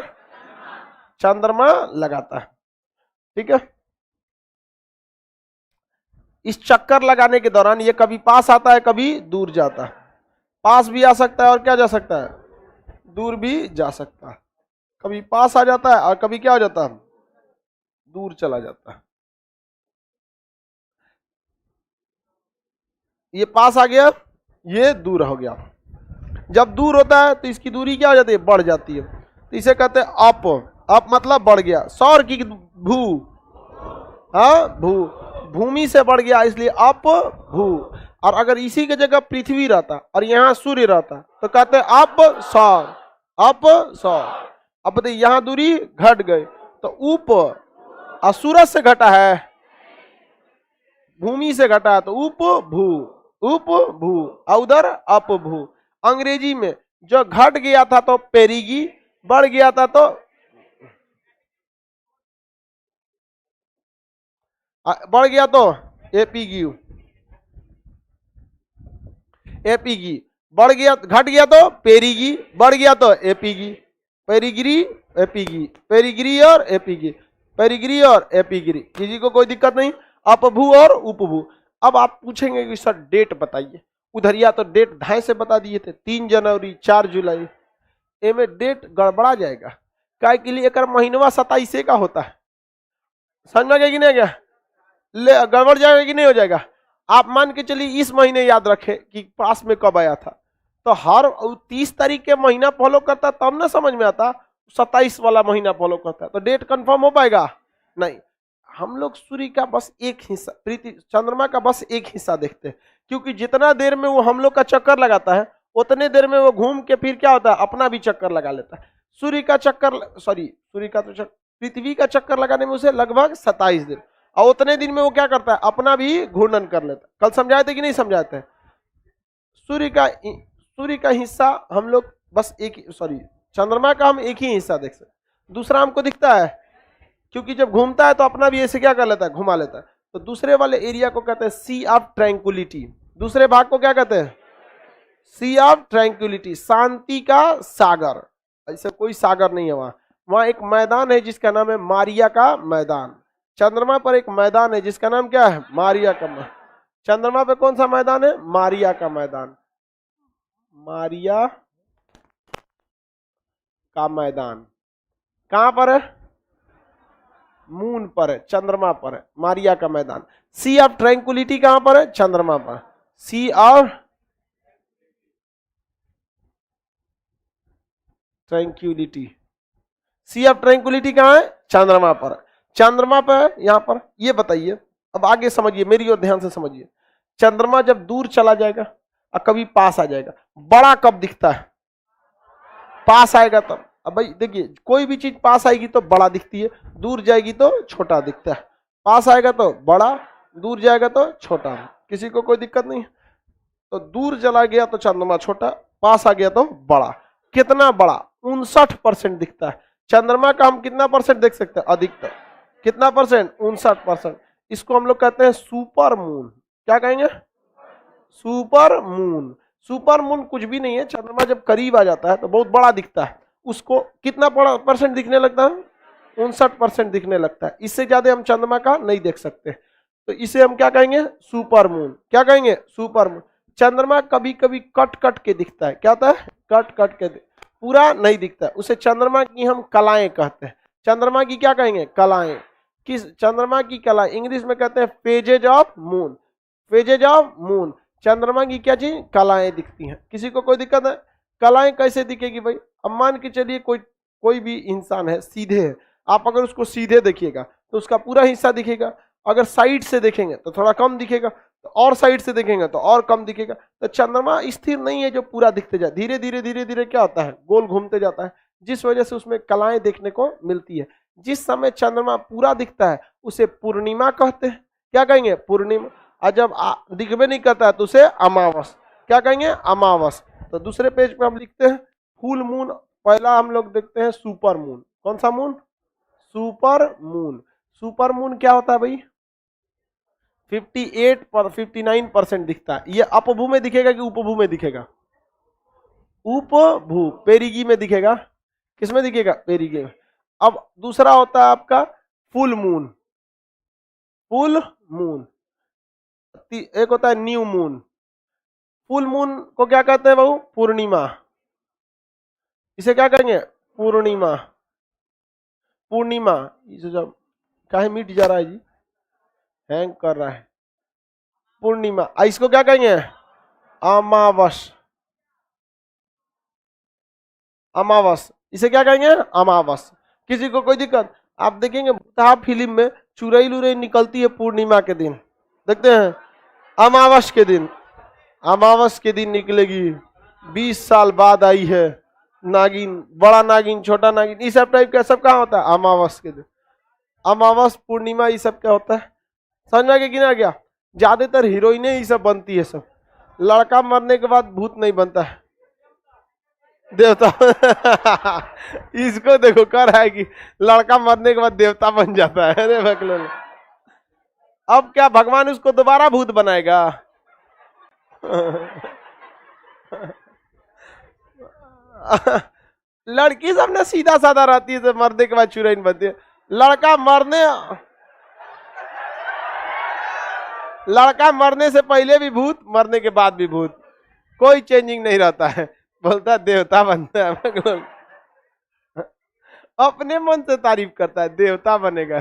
चंद्रमा लगाता है, ठीक है। इस चक्कर लगाने के दौरान ये कभी पास आता है, कभी दूर जाता है। पास भी आ सकता है और क्या जा सकता है? दूर भी जा सकता है, कभी पास आ जाता है और कभी क्या हो जाता है, दूर चला जाता है। ये पास आ गया, ये दूर हो गया। जब दूर होता है तो इसकी दूरी क्या हो जाती है, बढ़ जाती है। तो इसे कहते हैं अप। अप मतलब बढ़ गया। सौर की भू, हाँ भू, भूमि से बढ़ गया इसलिए अप भू। और अगर इसी की जगह पृथ्वी रहता और यहाँ सूर्य रहता तो कहते हैं अप सौर, अप सौर। अब बताइए यहाँ दूरी घट गई तो उप, और सूरज से घटा है, भूमि से घटा है तो उप भू, उप भू, और उधर अप भू। अंग्रेजी में जो घट गया था तो पेरिगी, बढ़ गया था तो बढ़ गया तो एपीगी, एपीगी। बढ़ गया घट गया तो पेरिगी, बढ़ गया तो एपीगी, पेरिगिरी एपीगी, पेरिगिरी और एपीगी, पेरिगिरी और एपीगिरी। किसी को कोई दिक्कत नहीं। अपभू और उपभू। अब आप पूछेंगे कि सर डेट बताइए, उधर या तो डेट ढाई से बता दिए थे, 3 जनवरी 4 जुलाई। एमे डेट गड़बड़ा जाएगा, काय के लिए एक महीनवा 27 का होता है। समझ में गया कि नहीं गया, ले गड़बड़ जाएगा कि नहीं हो जाएगा। आप मान के चलिए इस महीने याद रखे कि पास में कब आया था, तो हर 30 तारीख के महीना फॉलो करता तब ना समझ में आता, 27 वाला महीना फॉलो करता है तो डेट कंफर्म हो पाएगा नहीं। हम लोग सूर्य का बस एक हिस्सा, चंद्रमा का बस एक हिस्सा देखते हैं, क्योंकि जितना देर में वो हम लोग का चक्कर लगाता है उतने देर में वो घूम के फिर क्या होता है, अपना भी चक्कर लगा लेता है। सूर्य का चक्कर, सॉरी सूर्य का तो पृथ्वी का चक्कर लगाने में उसे लगभग 27 दिन, और उतने दिन में वो क्या करता है, अपना भी घूर्णन कर लेता है। कल समझाए थे कि नहीं समझाए थे। सूर्य का हिस्सा हम लोग बस एक, सॉरी चंद्रमा का हम एक ही हिस्सा देख सकते, दूसरा हमको दिखता है, क्योंकि जब घूमता है तो अपना भी ऐसे क्या कर लेता है, घुमा लेता है। तो दूसरे वाले एरिया को कहते हैं सी ऑफ ट्रैंक्विलिटी। दूसरे भाग को क्या कहते हैं, सी ऑफ ट्रैंक्विलिटी, शांति का सागर। ऐसे कोई सागर नहीं है वहां, वहां एक मैदान है जिसका नाम है मारिया का मैदान। चंद्रमा पर एक मैदान है जिसका नाम क्या है, मारिया का मैदान। चंद्रमा पे कौन सा मैदान है, मारिया का मैदान, मारिया का मैदान। कहां पर है, मून पर है, चंद्रमा पर है मारिया का मैदान। सी ऑफ ट्रैंक्विलिटी कहां पर है, चंद्रमा पर। Sea of tranquility, sea of tranquility कहां है, चंद्रमा पर। चंद्रमा पर यहां पर। ये बताइए, अब आगे समझिए, मेरी ओर ध्यान से समझिए। चंद्रमा जब दूर चला जाएगा और कभी पास आ जाएगा, बड़ा कब दिखता है, पास आएगा तब। अब भाई देखिए, कोई भी चीज पास आएगी तो बड़ा दिखती है, दूर जाएगी तो छोटा दिखता है। पास आएगा तो बड़ा, दूर जाएगा तो छोटा। किसी को कोई दिक्कत नहीं। तो दूर चला गया तो चंद्रमा छोटा, पास आ गया तो बड़ा। कितना बड़ा, 59% दिखता है। चंद्रमा का हम कितना परसेंट देख सकते हैं, अधिकतर कितना परसेंट, 59%। इसको हम लोग कहते हैं सुपर मून। क्या कहेंगे, सुपर मून। सुपर मून कुछ भी नहीं है, चंद्रमा जब करीब आ जाता है तो बहुत बड़ा दिखता है, उसको कितना परसेंट दिखने लगता है, 59% दिखने लगता है। इससे ज्यादा हम चंद्रमा का नहीं देख सकते, तो इसे हम क्या कहेंगे, सुपर मून। क्या कहेंगे, सुपर मून। चंद्रमा कभी कभी कट कट के दिखता है, क्या होता है, कट कट के, पूरा नहीं दिखता है, उसे चंद्रमा की हम कलाएं कहते हैं। चंद्रमा की क्या कहेंगे, कलाएं। किस, चंद्रमा की कला, इंग्लिश में कहते हैं phases of moon, phases of moon. चंद्रमा की क्या चीज, कलाएं दिखती हैं। किसी को कोई दिक्कत है, कलाएं कैसे दिखेगी भाई। अब मान के चलिए कोई भी इंसान है, सीधे है, आप अगर उसको सीधे देखिएगा तो उसका पूरा हिस्सा दिखेगा, अगर साइड से देखेंगे तो थोड़ा कम दिखेगा, तो और साइड से देखेंगे तो और कम दिखेगा। तो चंद्रमा स्थिर नहीं है जो पूरा दिखते जाए, धीरे धीरे धीरे धीरे क्या होता है, गोल घूमते जाता है, जिस वजह से उसमें कलाएं देखने को मिलती है। जिस समय चंद्रमा पूरा दिखता है उसे पूर्णिमा कहते हैं। क्या कहेंगे, पूर्णिमा। और जब दिखबे नहीं करता है तो उसे अमावस। क्या कहेंगे, अमावस। तो दूसरे पेज पे हम लिखते हैं फुल मून। पहला हम लोग देखते हैं सुपर मून। कौन सा moon, super moon. Super moon क्या होता है भाई, 59% दिखता है। ये अपभू में दिखेगा कि उपभू में दिखेगा, उपभू, पेरिगी में दिखेगा। किस में दिखेगा, पेरिगी में। अब दूसरा होता है आपका फुल मून, फुल मून। एक होता है न्यू मून। फुल मून को क्या कहते हैं बाबू, पूर्णिमा। इसे क्या कहेंगे? पूर्णिमा। पूर्णिमा। इसे जब काहे मिट जा रहा है जी, हैंग कर रहा है। पूर्णिमा। इसको क्या कहेंगे? अमावस। अमावस। इसे क्या कहेंगे? अमावस। किसी को कोई दिक्कत? आप देखेंगे फिल्म में चुरई लुरई निकलती है पूर्णिमा के दिन, देखते हैं? अमावस के दिन। अमावस के दिन निकलेगी। 20 साल बाद आई है नागिन, बड़ा नागिन, छोटा नागिन, इस सब टाइप का सब कहाँ होता है? अमावस के दिन। अमावस, पूर्णिमा, ये सब क्या होता है? समझ में आ गया कि ना गया? ज्यादातर हीरोइने ही सब बनती है सब। लड़का मरने के बाद भूत नहीं बनता है, देवता। इसको देखो कर रहा है कि लड़का मरने के बाद देवता बन जाता है। अरे भगलो, अब क्या भगवान उसको दोबारा भूत बनाएगा? लड़की सब ना सीधा साधा रहती है, तो मरने के बाद चुड़ैल बनती है। लड़का मरने से पहले भी भूत, मरने के बाद भी भूत, कोई चेंजिंग नहीं रहता है। बोलता देवता बनता है, अपने मन से तारीफ करता है, देवता बनेगा।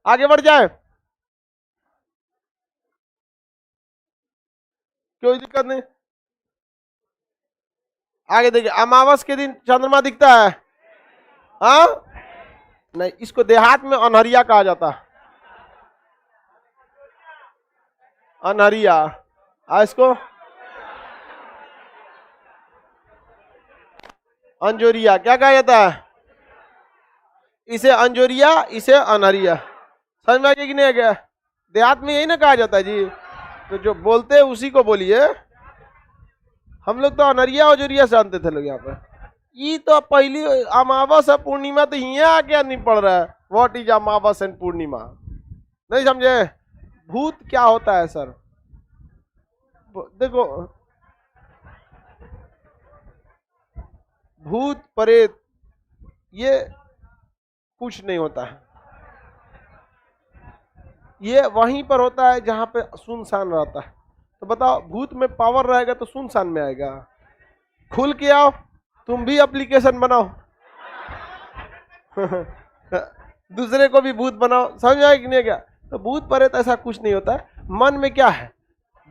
आगे बढ़ जाए, कोई दिक्कत नहीं। आगे देखिए, अमावस के दिन चंद्रमा दिखता है। हाँ, नहीं, इसको देहात में अनहरिया कहा जाता है। अनहरिया। इसको अंजोरिया। क्या कहा जाता है? इसे अंजोरिया, इसे अनहरिया। समझ में आ गया कि नहीं आ गया? देहात में यही ना कहा जाता है जी, तो जो बोलते हैं उसी को बोलिए। हम लोग तो अनहरिया अंजोरिया जानते थे लोग यहाँ पे। ये तो पहली अमावस है, पूर्णिमा तो यहाँ आके नहीं पड़ रहा है। व्हाट इज अमावस एंड पूर्णिमा? नहीं समझे? भूत क्या होता है सर? देखो, भूत प्रेत ये कुछ नहीं होता है। ये वहीं पर होता है जहां पे सुनसान रहता है। तो बताओ, भूत में पावर रहेगा तो सुनसान में आएगा? खुल के आओ, तुम भी एप्लीकेशन बनाओ। दूसरे को भी भूत बनाओ। समझ आए कि नहीं? क्या तो भूत प्रेत ऐसा कुछ नहीं होता है। मन में क्या है?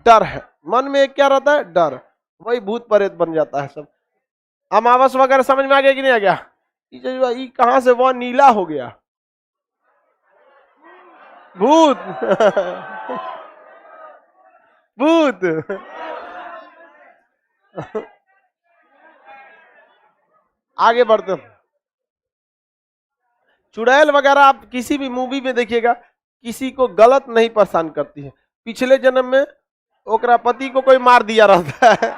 डर है। मन में क्या रहता है? डर। वही भूत प्रेत बन जाता है सब। अमावस वगैरह समझ में आ गया कि नहीं आ गया? ये कहां से वह नीला हो गया? भूत। भूत। आगे बढ़ते हैं। चुड़ैल वगैरह आप किसी भी मूवी में देखिएगा, किसी को गलत नहीं परेशान करती है। पिछले जन्म में ओकरा पति को कोई मार दिया रहता है,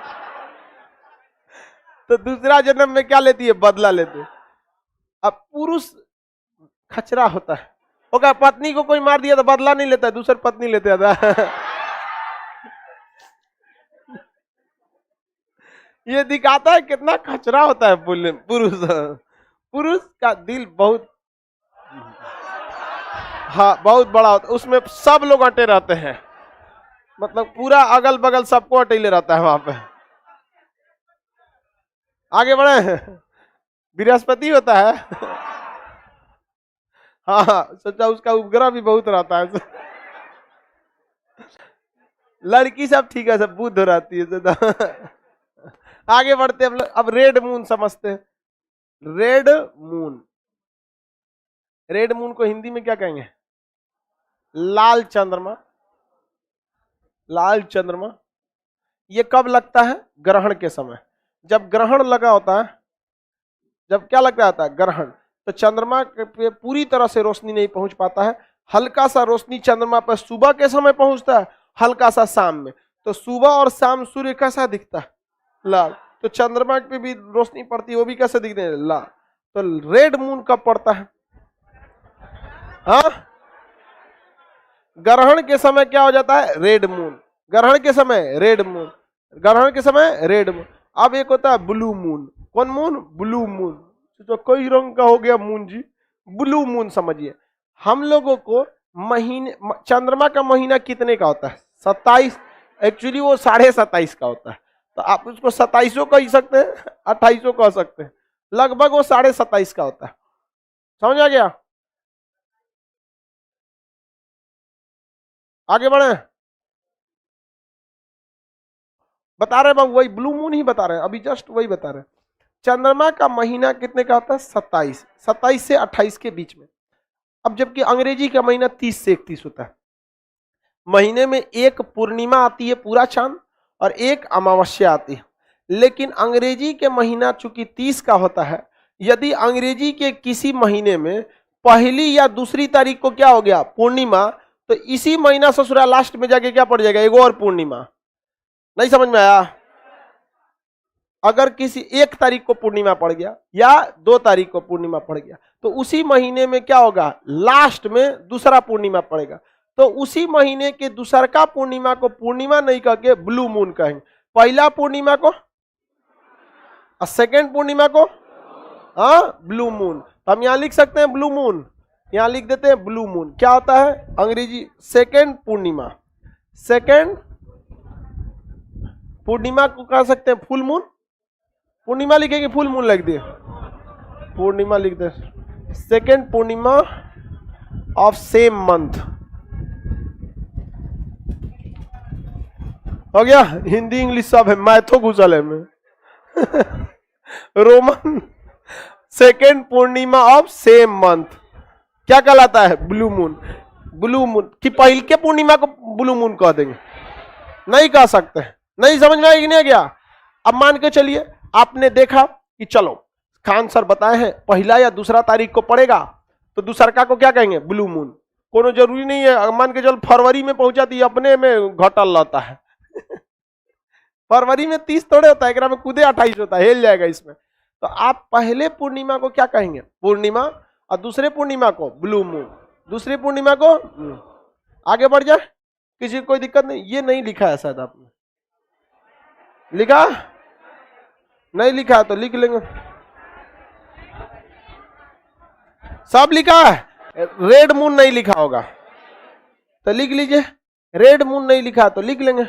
तो दूसरा जन्म में क्या लेती है? बदला लेती है। अब पुरुष खचरा होता है, ओका पत्नी को कोई मार दिया तो बदला नहीं लेता है, दूसरी पत्नी लेते था। ये दिखाता है कितना खचरा होता है पुरुष। पुरुष का दिल बहुत, हाँ, बहुत बड़ा होता है। उसमें सब लोग अटे रहते हैं, मतलब पूरा अगल बगल सबको अटेले रहता है वहां पे। आगे बढ़े। बृहस्पति होता है। हाँ, सोचा उसका उपग्रह भी बहुत रहता है। लड़की सब ठीक है, सब बुद्ध रहती है। आगे बढ़ते हम लोग। अब रेड मून समझते हैं। Red moon. रेड मून को हिंदी में क्या कहेंगे? लाल चंद्रमा। लाल चंद्रमा। ये कब लगता है? ग्रहण के समय। जब ग्रहण लगा होता है, जब क्या लग रहा है? ग्रहण, तो चंद्रमा पे पूरी तरह से रोशनी नहीं पहुंच पाता है। हल्का सा रोशनी चंद्रमा पर सुबह के समय पहुंचता है, हल्का सा शाम में। तो सुबह और शाम सूर्य कैसा दिखता है? लाल। तो चंद्रमा पे भी रोशनी पड़ती है, वो भी कैसे दिखते हैं? लाल। तो रेड मून कब पड़ता है? हाँ, ग्रहण के समय क्या हो जाता है? Red moon. ग्रहण के समय रेड मून। ग्रहण के समय रेड मून। अब एक होता है ब्लू मून। कौन मून? Blue moon. तो कई रंग का हो गया मून जी, ब्लू मून समझिए। हम लोगों को महीने, चंद्रमा का महीना कितने का होता है? 27। एक्चुअली वो 27.5 का होता है। तो आप उसको 2700 कह सकते हैं, 2800 कह सकते हैं, लगभग वो 27.5 का होता है। समझ आ गया? आगे बढ़े, बता रहे बाबू, वही ब्लू मून ही बता रहे हैं, अभी जस्ट वही बता रहे हैं। चंद्रमा का महीना कितने का होता है? 27, 27 से 28 के बीच में। अब जबकि अंग्रेजी का महीना 30 से 31 होता है। महीने में एक पूर्णिमा आती है पूरा चांद, और एक अमावस्या आती है। लेकिन अंग्रेजी के महीना चूंकि 30 का होता है, यदि अंग्रेजी के किसी महीने में पहली या दूसरी तारीख को क्या हो गया? पूर्णिमा, तो इसी महीना ससुरा लास्ट में जाके क्या पड़ जाएगा? एगो और पूर्णिमा। नहीं समझ में आया? अगर किसी 1 तारीख को पूर्णिमा पड़ गया या 2 तारीख को पूर्णिमा पड़ गया, तो उसी महीने में क्या होगा? लास्ट में दूसरा पूर्णिमा पड़ेगा। तो उसी महीने के दूसर का पूर्णिमा को पूर्णिमा नहीं कह के ब्लू मून कहेंगे। पहला पूर्णिमा को और सेकेंड पूर्णिमा को ब्लू मून। तो हम यहां लिख सकते हैं ब्लू मून, यहां लिख देते हैं ब्लू मून। क्या होता है अंग्रेजी? सेकेंड पूर्णिमा। सेकेंड पूर्णिमा को कह सकते हैं फुल मून। पूर्णिमा लिखेंगे, फुल मून लिख दिए, पूर्णिमा लिख दे। सेकेंड पूर्णिमा ऑफ सेम मंथ। हो गया? हिंदी इंग्लिश सब है, मैथो घुसल है में रोमन सेकेंड पूर्णिमा ऑफ सेम मंथ क्या कहलाता है? Blue moon. ब्लू मून कि पहले के पूर्णिमा को ब्लू मून कह देंगे? नहीं कह सकते। नहीं समझ में आएगी? नहीं गया? अब मान के चलिए आपने देखा कि चलो खान सर बताए हैं पहला या दूसरा तारीख को पड़ेगा, तो दूसरका को क्या कहेंगे? Blue moon. कोनो जरूरी नहीं है, मान के चल फरवरी में पहुंचा दी, अपने में घटल रहता है फरवरी में 30 थोड़े होता है, एक में कूदे 28 होता है, हिल जाएगा इसमें। तो आप पहले पूर्णिमा को क्या कहेंगे? पूर्णिमा, और दूसरे पूर्णिमा को ब्लू मून, दूसरी पूर्णिमा को आगे बढ़ जाए, किसी को कोई दिक्कत नहीं। ये नहीं लिखा है शायद आपने, लिखा नहीं? लिखा है तो लिख लेंगे। सब लिखा है, रेड मून नहीं लिखा होगा तो लिख लीजिए। रेड मून नहीं लिखा तो लिख लेंगे।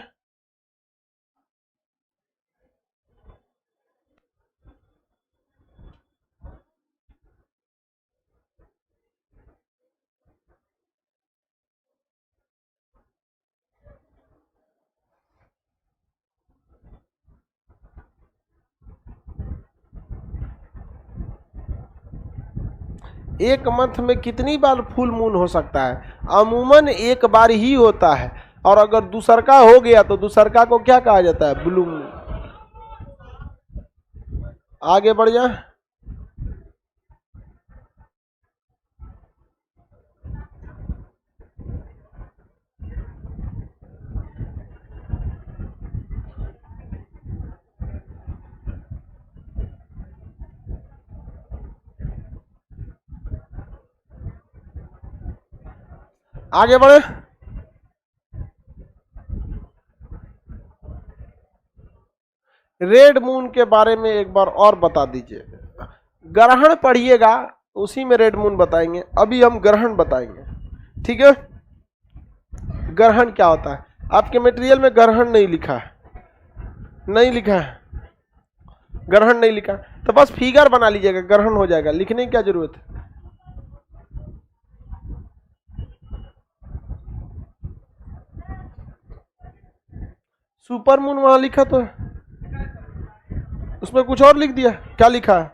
एक मंथ में कितनी बार फुल मून हो सकता है? अमूमन एक बार ही होता है, और अगर दूसरका हो गया तो दूसरका को क्या कहा जाता है? Blue moon. आगे बढ़ जाए, आगे बढ़े। रेड मून के बारे में एक बार और बता दीजिए। ग्रहण पढ़िएगा, उसी में रेड मून बताएंगे। अभी हम ग्रहण बताएंगे, ठीक है? ग्रहण क्या होता है? आपके मटेरियल में ग्रहण नहीं लिखा है, नहीं लिखा है, ग्रहण नहीं लिखा, तो बस फिगर बना लीजिएगा, ग्रहण हो जाएगा। लिखने की क्या जरूरत है? सुपर मून वहां लिखा तो है, उसमें कुछ और लिख दिया। क्या लिखा है?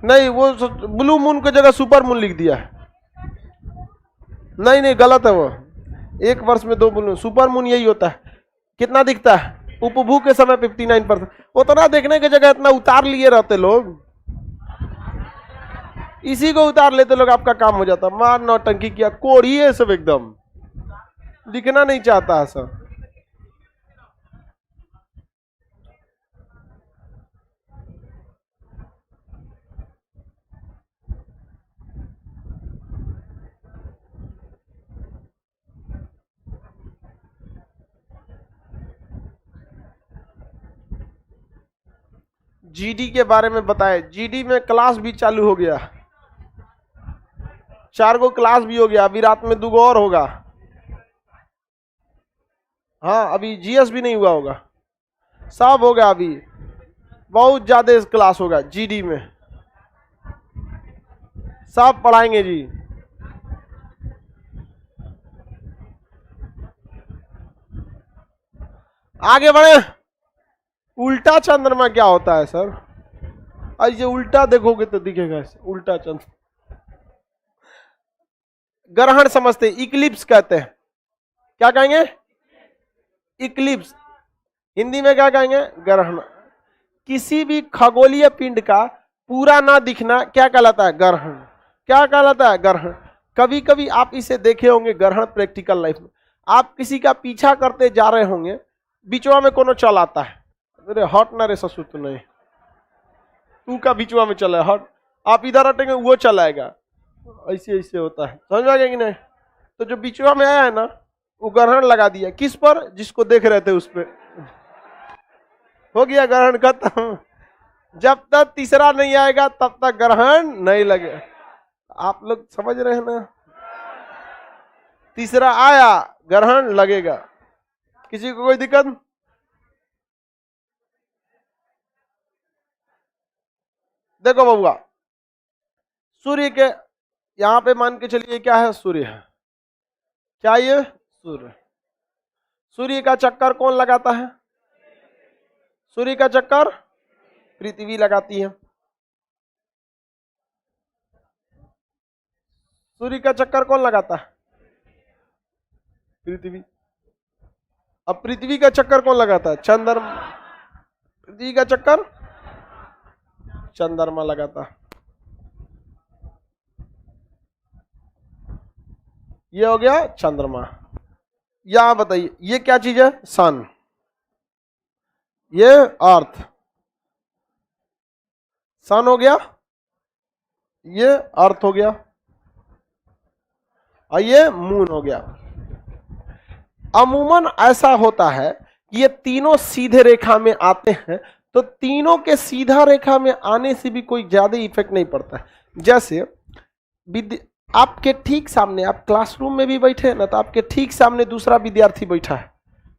नहीं, वो ब्लू मून की जगह सुपर मून लिख दिया है। नहीं नहीं, गलत है वो। एक वर्ष में 2 मून, सुपर मून यही होता है। कितना दिखता है? उपभोग के समय 59%। उतना देखने की जगह इतना उतार लिए रहते लोग, इसी को उतार लेते लोग, आपका काम हो जाता। मार नौटंकी किया, कोढ़ी है सब, एकदम दिखना नहीं चाहता है सब। जीडी के बारे में बताए। जीडी में क्लास भी चालू हो गया, 4 गो क्लास भी हो गया, अभी रात में 2 गो और होगा। हाँ अभी जीएस भी नहीं हुआ होगा, सब हो गया अभी, बहुत ज्यादा क्लास होगा जीडी में, सब पढ़ाएंगे जी। आगे बढ़े। उल्टा चंद्रमा क्या होता है सर? आज ये उल्टा देखोगे तो दिखेगा ऐसे, उल्टा चंद्र ग्रहण समझते, इक्लिप्स कहते हैं। क्या कहेंगे? इक्लिप्स। हिंदी में क्या कहेंगे? ग्रहण। किसी भी खगोलीय पिंड का पूरा ना दिखना क्या कहलाता है? ग्रहण। क्या कहलाता है? ग्रहण। कभी कभी आप इसे देखे होंगे ग्रहण प्रैक्टिकल लाइफ में, आप किसी का पीछा करते जा रहे होंगे, बीचवा में कोनो चल आता है, अरे हट ना रे ससुर तू, नहीं तू का बीचवा में चला हट, आप इधर हटेंगे वो चलाएगा, ऐसे ऐसे होता है, समझ आ गया कि नहीं? तो जो बीचवा में आया है ना, वो ग्रहण लगा दिया, किस पर? जिसको देख रहे थे उस पर, हो गया ग्रहण खत्म। जब तक तीसरा नहीं आएगा तब तक ग्रहण नहीं लगे। आप लोग समझ रहे हैं ना? तीसरा आया ग्रहण लगेगा। किसी को कोई दिक्कत? देखो बबुआ, सूर्य के यहां पे मान के चलिए क्या है? सूर्य है। क्या ये? सूर्य। सूर्य का चक्कर कौन लगाता है? सूर्य का चक्कर पृथ्वी लगाती है। सूर्य का चक्कर कौन लगाता है? पृथ्वी। अब पृथ्वी का चक्कर कौन लगाता है? चंद्रमा। पृथ्वी का चक्कर चंद्रमा लगाता है। ये हो गया चंद्रमा। यहां बताइए ये क्या चीज है? सन। ये अर्थ। सन हो गया, ये अर्थ हो गया, और ये मून हो गया। अमूमन ऐसा होता है कि ये तीनों सीधे रेखा में आते हैं, तो तीनों के सीधा रेखा में आने से भी कोई ज्यादा इफेक्ट नहीं पड़ता है। जैसे आपके ठीक सामने, आप क्लासरूम में भी बैठे हैं ना, तो आपके ठीक सामने दूसरा विद्यार्थी बैठा है,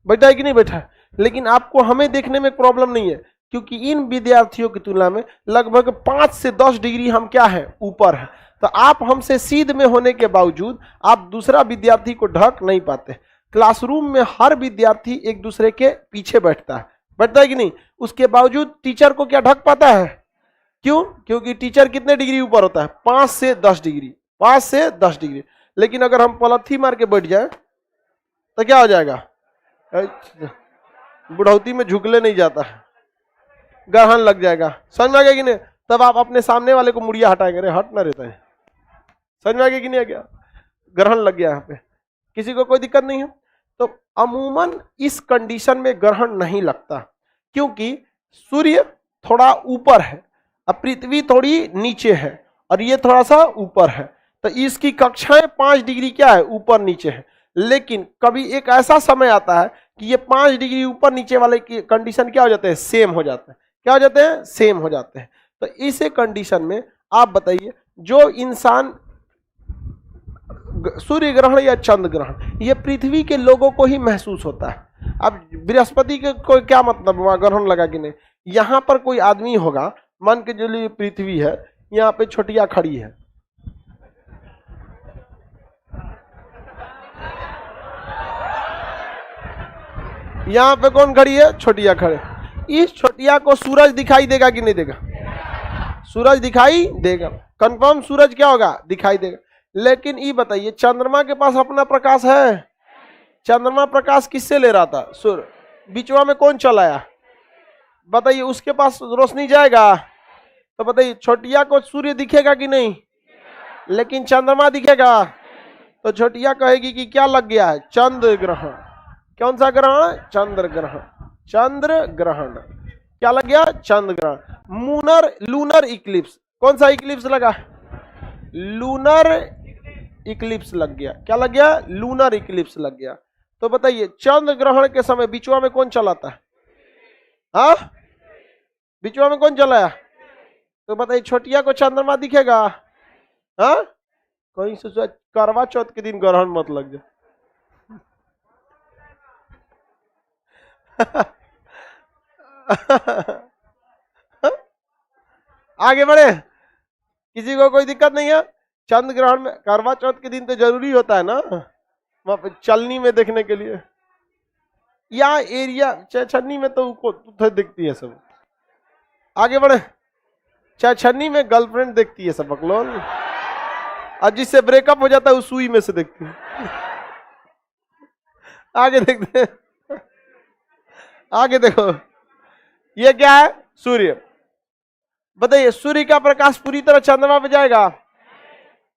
बैठा है कि नहीं बैठा है? लेकिन आपको हमें देखने में प्रॉब्लम नहीं है, क्योंकि इन विद्यार्थियों की तुलना में लगभग 5 से 10 डिग्री हम क्या है? ऊपर है। तो आप हमसे सीध में होने के बावजूद आप दूसरा विद्यार्थी को ढक नहीं पाते। क्लासरूम में हर विद्यार्थी एक दूसरे के पीछे बैठता है कि नहीं? उसके बावजूद टीचर को क्या ढक पाता है? क्यों? क्योंकि टीचर कितने डिग्री ऊपर होता है? 5 से 10 डिग्री, 5 से 10 डिग्री। लेकिन अगर हम पलथी मार के बैठ जाए तो क्या हो जाएगा? बुढ़ौती में झुकले नहीं जाता है, ग्रहण लग जाएगा। समझ में आ गया कि नहीं? तब आप अपने सामने वाले को मुड़िया हटाएंगे, अरे हट ना रहता है। समझ में आ गया कि नहीं? क्या ग्रहण लग गया यहाँ पे? किसी को कोई दिक्कत नहीं है? तो अमूमन इस कंडीशन में ग्रहण नहीं लगता, क्योंकि सूर्य थोड़ा ऊपर है और पृथ्वी थोड़ी नीचे है, और ये थोड़ा सा ऊपर है, तो इसकी कक्षाएं 5 डिग्री क्या है? ऊपर नीचे है। लेकिन कभी एक ऐसा समय आता है कि ये 5 डिग्री ऊपर नीचे वाले की कंडीशन क्या हो जाते हैं? सेम हो जाते हैं। क्या हो जाते हैं? सेम हो जाते हैं। तो इस कंडीशन में आप बताइए, जो इंसान सूर्य ग्रहण या चंद्र ग्रहण ये पृथ्वी के लोगों को ही महसूस होता है। अब बृहस्पति के कोई क्या मतलब हुआ ग्रहण लगा कि नहीं? यहां पर कोई आदमी होगा, मान के चलिए पृथ्वी है, यहाँ पे छोटिया खड़ी है, यहाँ पे कौन खड़ी है? छोटिया खड़े। इस छोटिया को सूरज दिखाई देगा कि नहीं देगा? सूरज दिखाई देगा, कंफर्म सूरज क्या होगा? दिखाई देगा। लेकिन ये बताइए, चंद्रमा के पास अपना प्रकाश है? चंद्रमा प्रकाश किससे ले रहा था? सूर्य। बीचवा में कौन चलाया? बताइए, उसके पास रोशनी जाएगा। तो बताइए, छोटिया को सूर्य दिखेगा कि नहीं? लेकिन चंद्रमा दिखेगा। तो छोटिया कहेगी कि क्या लग गया है? चंद्र ग्रहण। कौन सा ग्रहण? चंद्र ग्रहण। चंद्र ग्रहण क्या लग गया? चंद्र ग्रहण। Lunar Eclipse. कौन सा इक्लिप्स लगा? लूनर इक्लिप्स लग गया। क्या लग गया? लूनर इक्लिप्स लग गया। तो बताइए, चंद्र ग्रहण के समय बीचवा में कौन चलाता है? हाँ, बीचवा में कौन चलाया? तो बताइए, छोटिया को चंद्रमा दिखेगा? हाँ, कहीं से करवा चौथ के दिन ग्रहण मत लग जाए। आगे बढ़े, किसी को कोई दिक्कत नहीं है? चंद्र ग्रहण में करवा चौथ के दिन तो जरूरी होता है ना वहां पे चलनी में देखने के लिए, या एरिया छन्नी में तो दिखती है सब। आगे बढ़े, छन्नी में गर्लफ्रेंड देखती है सब लोग, और जिससे ब्रेकअप हो जाता है उस सुई में से देखती है। आगे देखते हैं, आगे देखो, ये क्या है? सूर्य। बताइए, सूर्य का प्रकाश पूरी तरह चंद्रमा पे जाएगा?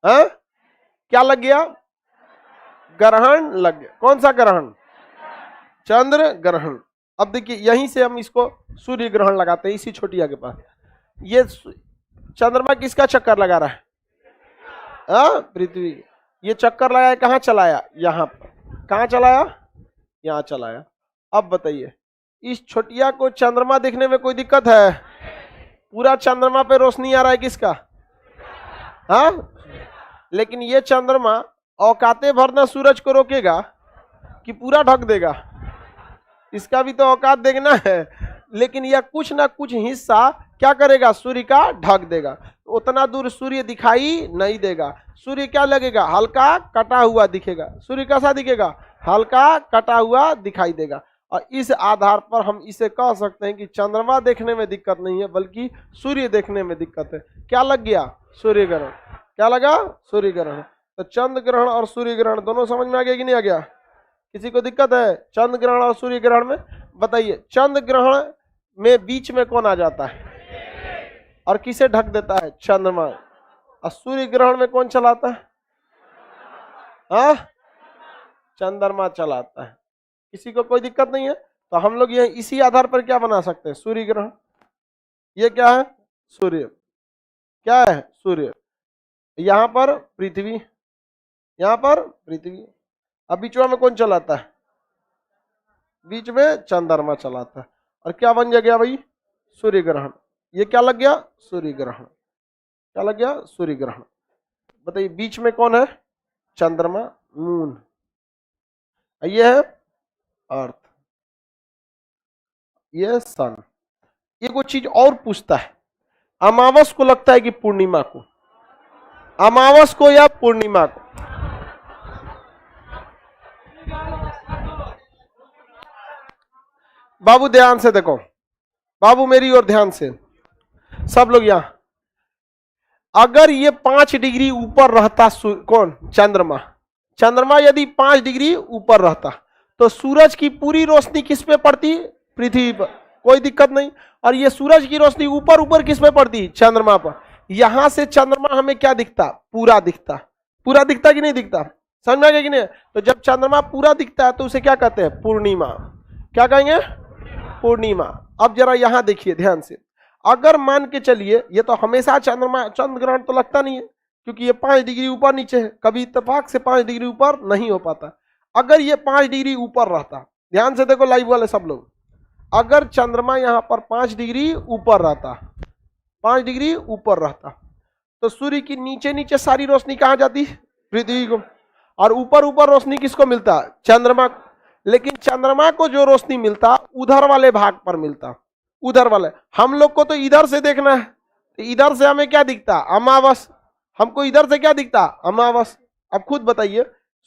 हाँ? क्या लग गया? ग्रहण लग गया। कौन सा ग्रहण? चंद्र ग्रहण। अब देखिए, यहीं से हम इसको सूर्य ग्रहण लगाते हैं, इसी छोटिया के पास। ये चंद्रमा किसका चक्कर लगा रहा है? पृथ्वी। ये चक्कर लगाया, कहाँ चलाया? यहाँ पर। कहाँ चलाया? यहाँ चलाया। अब बताइए, इस छोटिया को चंद्रमा देखने में कोई दिक्कत है? पूरा चंद्रमा पे रोशनी आ रहा है किसका? हाँ? लेकिन ये चंद्रमा औकाते भर ना सूरज को रोकेगा कि पूरा ढक देगा? इसका भी तो औकात देखना है, लेकिन यह कुछ ना कुछ हिस्सा क्या करेगा? सूर्य का ढक देगा। उतना दूर सूर्य दिखाई नहीं देगा। सूर्य क्या लगेगा? हल्का कटा हुआ दिखेगा। सूर्य कैसा दिखेगा? हल्का कटा हुआ दिखाई देगा। और इस आधार पर हम इसे कह सकते हैं कि चंद्रमा देखने में दिक्कत नहीं है, बल्कि सूर्य देखने में दिक्कत है। क्या लग गया? सूर्य ग्रहण। क्या लगा? सूर्य ग्रहण। तो चंद्र ग्रहण और सूर्य ग्रहण दोनों समझ में आ गया कि नहीं आ गया? किसी को दिक्कत है चंद्र ग्रहण और सूर्य ग्रहण में? बताइए, चंद्र ग्रहण में बीच में कौन आ जाता है और किसे ढक देता है? चंद्रमा। और सूर्य ग्रहण में कौन चलाता है? हाँ? चंद्रमा चलाता है। किसी को कोई दिक्कत नहीं है? तो हम लोग ये इसी आधार पर क्या बना सकते हैं? सूर्य ग्रहण। ये क्या है? सूर्य। क्या है? सूर्य। यहां पर पृथ्वी, यहां पर पृथ्वी। अब बीच में कौन चलाता है? बीच में चंद्रमा चलाता है। और क्या बन गया भाई? सूर्य ग्रहण। ये क्या लग गया? सूर्य ग्रहण। क्या लग गया? सूर्य ग्रहण। बताइए, बीच में कौन है? चंद्रमा, मून। ये है अर्थ, ये सन। ये कोई चीज और पूछता है, अमावस को लगता है कि पूर्णिमा को? अमावस को या पूर्णिमा को? बाबू ध्यान से देखो, बाबू मेरी ओर ध्यान से, सब लोग यहां। अगर ये 5 डिग्री ऊपर रहता, कौन? चंद्रमा। चंद्रमा यदि 5 डिग्री ऊपर रहता तो सूरज की पूरी रोशनी किस पे पड़ती? पृथ्वी पर। कोई दिक्कत नहीं। और ये सूरज की रोशनी ऊपर ऊपर किस पे पड़ती? चंद्रमा पर। यहां से चंद्रमा हमें क्या दिखता? पूरा दिखता। पूरा दिखता कि नहीं दिखता? समझ में आ गया कि नहीं? तो जब चंद्रमा पूरा दिखता है तो उसे क्या कहते हैं? पूर्णिमा। क्या कहेंगे? पूर्णिमा। अब जरा यहां देखिए ध्यान से, अगर मान के चलिए, ये तो हमेशा चंद्र ग्रहण तो लगता नहीं है, क्योंकि ये 5 डिग्री ऊपर नीचे है, कभी इत्तेफाक से 5 डिग्री ऊपर नहीं हो पाता। अगर ये 5 डिग्री ऊपर रहता, ध्यान से देखो लाइव वाले सब लोग, अगर चंद्रमा यहां पर 5 डिग्री ऊपर रहता, 5 डिग्री ऊपर रहता, तो सूर्य की नीचे नीचे सारी रोशनी कहां जाती? पृथ्वी को। और ऊपर ऊपर रोशनी किसको मिलता? चंद्रमा। लेकिन चंद्रमा को जो रोशनी मिलता उधर वाले भाग पर मिलता, उधर वाले। हम लोग को तो इधर से देखना है, तो इधर से हमें क्या दिखता? अमावस। हमको इधर से क्या दिखता? अमावस। अब खुद बताइए,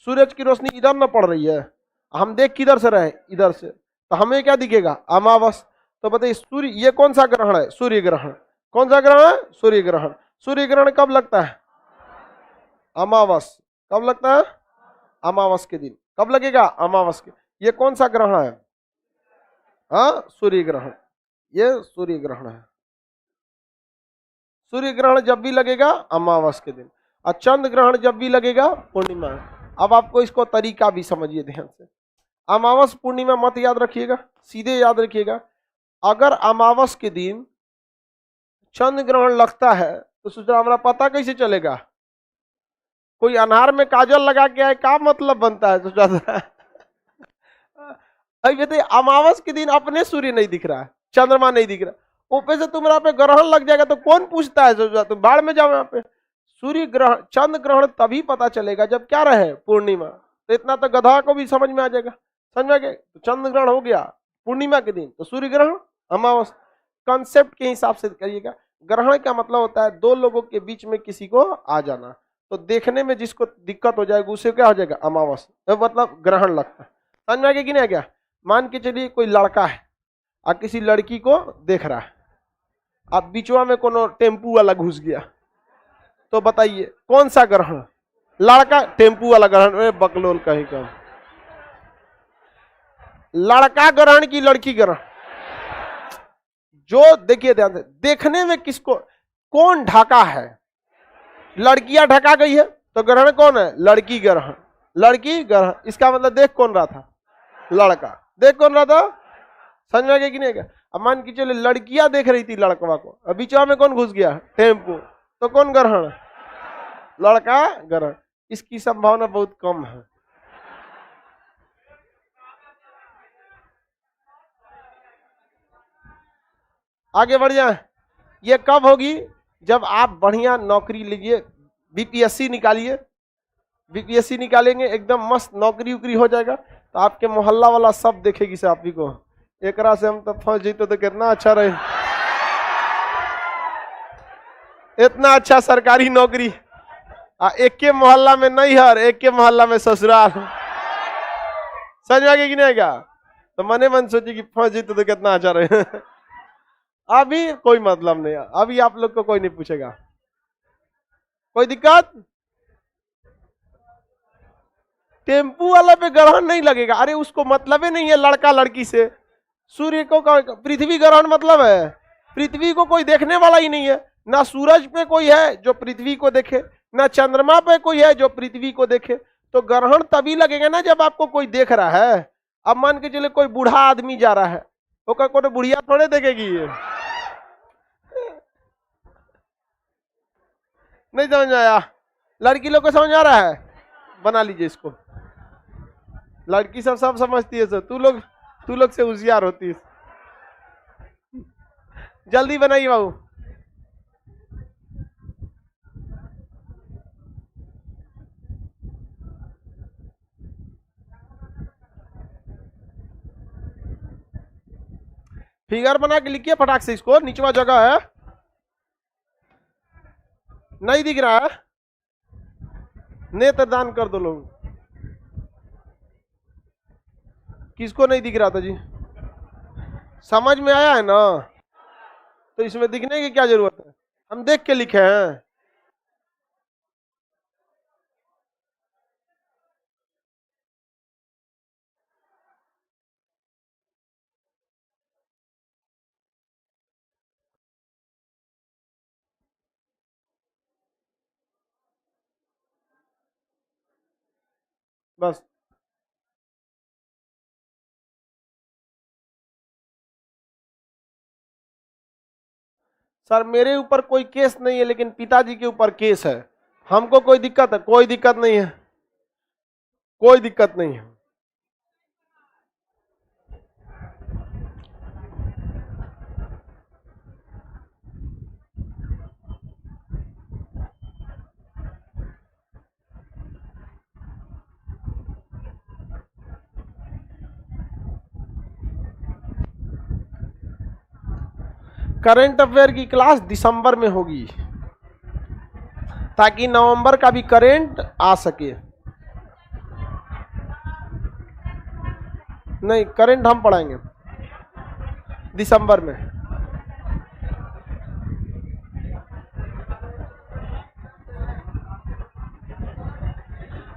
सूरज की रोशनी इधर न पड़ रही है, हम देख किधर से रहे? इधर से, तो हमें क्या दिखेगा? अमावस। तो बताइए, सूर्य, ये कौन सा ग्रहण है? सूर्य ग्रहण। कौन सा ग्रहण है? सूर्य ग्रहण। सूर्य ग्रहण कब लगता है? अमावस। कब लगता है? अमावस के दिन। कब लगेगा? अमावस के। ये कौन सा ग्रहण है? हाँ, सूर्य ग्रहण। ये सूर्य ग्रहण है। सूर्य ग्रहण जब भी लगेगा अमावस के दिन, और चंद्र ग्रहण जब भी लगेगा पूर्णिमा। अब आपको इसको तरीका भी समझिए ध्यान से। अमावस पूर्णिमा मत याद रखिएगा, सीधे याद रखिएगा। अगर अमावस के दिन चंद्र ग्रहण लगता है तो सोचो हमारा पता कैसे चलेगा? कोई अनहार में काजल लगा के आए, क्या मतलब बनता है? सोचा बताइए, अमावस के दिन अपने सूर्य नहीं दिख रहा है, चंद्रमा नहीं दिख रहा, ऊपर से तुम्हारा पे ग्रहण लग जाएगा तो कौन पूछता है? सोचा तुम बाढ़ में जाओ। यहाँ पे सूर्य ग्रहण, चंद्र ग्रहण तभी पता चलेगा जब क्या रहे? पूर्णिमा। तो इतना तो गधा को भी समझ में आ जाएगा। समझ में आ गया? तो चंद्र ग्रहण हो गया, पूर्णिमा के दिन तो सूर्य ग्रहण, अमावस्या। कॉन्सेप्ट के हिसाब से करिएगा। ग्रहण का मतलब होता है दो लोगों के बीच में किसी को आ जाना, तो देखने में जिसको दिक्कत हो जाएगा उसे क्या हो जाएगा, अमावस्या, मतलब ग्रहण लगता है। समझ में आ गया कि नहीं आ गया? मान के चलिए कोई लड़का है और किसी लड़की को देख रहा है, अब बीचवा में कोनो टेम्पू वाला घुस गया, तो बताइए कौन सा ग्रहण? लड़का टेम्पू वाला ग्रहण, बकलोल कहीं का। लड़का ग्रहण की लड़की ग्रहण? जो देखिए ध्यान से, देखने में किसको कौन ढका है? लड़कियां ढका गई है तो ग्रहण कौन है? लड़की ग्रहण। लड़की ग्रहण, इसका मतलब देख कौन रहा था? लड़का। देख कौन रहा था? समझ में आ गया कि नहीं? अब मान के चले लड़कियां देख रही थी लड़कवा को, अब बीचवा में कौन घुस गया? टेम्पू। तो कौन ग्रहण? लड़का ग्रहण। इसकी संभावना बहुत कम है। आगे बढ़ जाए। ये कब होगी? जब आप बढ़िया नौकरी लीजिए, बीपीएससी निकालिए, बीपीएससी निकालेंगे एकदम मस्त नौकरी उकरी हो जाएगा, तो आपके मोहल्ला वाला सब देखेगी से आप ही को, एकरा से हम तो फंस जीते तो कितना अच्छा रहे, इतना अच्छा सरकारी नौकरी, एक के मोहल्ला में नैहर, एक के मोहल्ला में ससुराल। समझ में आ गया कि नहीं आएगा? तो मने मन सोचिए कि फंस जीते तो कितना अच्छा रहे। अभी कोई मतलब नहीं है, अभी आप लोग को कोई नहीं पूछेगा। कोई दिक्कत? टेम्पू वाला पे ग्रहण नहीं लगेगा, अरे उसको मतलब ही नहीं है लड़का लड़की से। सूर्य को पृथ्वी ग्रहण मतलब है, पृथ्वी को कोई देखने वाला ही नहीं है। ना सूरज पे कोई है जो पृथ्वी को देखे, ना चंद्रमा पे कोई है जो पृथ्वी को देखे। तो ग्रहण तभी लगेगा ना जब आपको कोई देख रहा है। अब मान के चले कोई बूढ़ा आदमी जा रहा है, वो कोई बुढ़िया थोड़े देखेगी? नहीं समझ आया? लड़की लोग को समझ आ रहा है? बना लीजिए इसको। लड़की सब समझती है सर, तू लोग से होशियार होती है। जल्दी बनाइए बाबू। फिगर बना के लिखिए फटाक से इसको, नीचवा जगह है, नहीं दिख रहा है? नेत्रदान कर दो लोग। किसको नहीं दिख रहा था जी? समझ में आया है ना? तो इसमें दिखने की क्या जरूरत है? हम देख के लिखे हैं। बस सर मेरे ऊपर कोई केस नहीं है, लेकिन पिताजी के ऊपर केस है। हमको कोई दिक्कत है? कोई दिक्कत नहीं है, कोई दिक्कत नहीं है। करंट अफेयर की क्लास दिसंबर में होगी, ताकि नवंबर का भी करंट आ सके। नहीं, करंट हम पढ़ाएंगे दिसंबर में।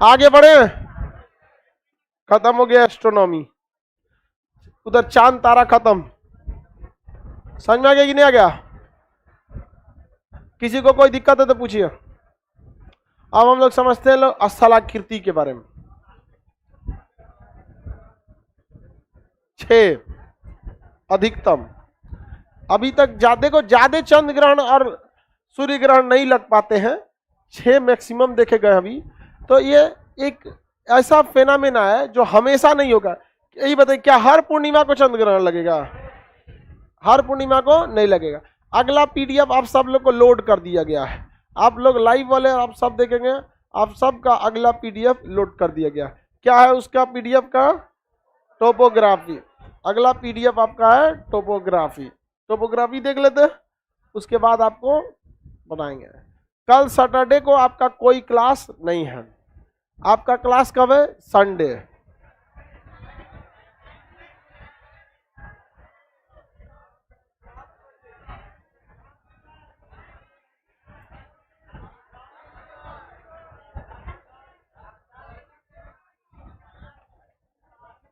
आगे बढ़े। खत्म हो गया एस्ट्रोनॉमी, उधर चांद तारा खत्म। समझ में आ गया कि नहीं आ गया? किसी को कोई दिक्कत है तो पूछिए। अब हम लोग समझते हैं लोग स्थलाकृति के बारे में। 6 अधिकतम। अभी तक ज्यादा चंद्र ग्रहण और सूर्य ग्रहण नहीं लग पाते हैं, 6 मैक्सिमम देखे गए अभी। तो ये एक ऐसा फेनामेना है जो हमेशा नहीं होगा। यही बताइए, क्या हर पूर्णिमा को चंद्र ग्रहण लगेगा? हर पूर्णिमा को नहीं लगेगा। अगला पीडीएफ आप सब लोग को लोड कर दिया गया है, आप लोग लाइव वाले आप सब देखेंगे, आप सबका अगला पीडीएफ लोड कर दिया गया। क्या है उसका पीडीएफ का? टोपोग्राफी। अगला पीडीएफ आपका है टोपोग्राफी। टोपोग्राफी देख लेते हैं, उसके बाद आपको बताएंगे। कल सैटरडे को आपका कोई क्लास नहीं है। आपका क्लास कब है? संडे।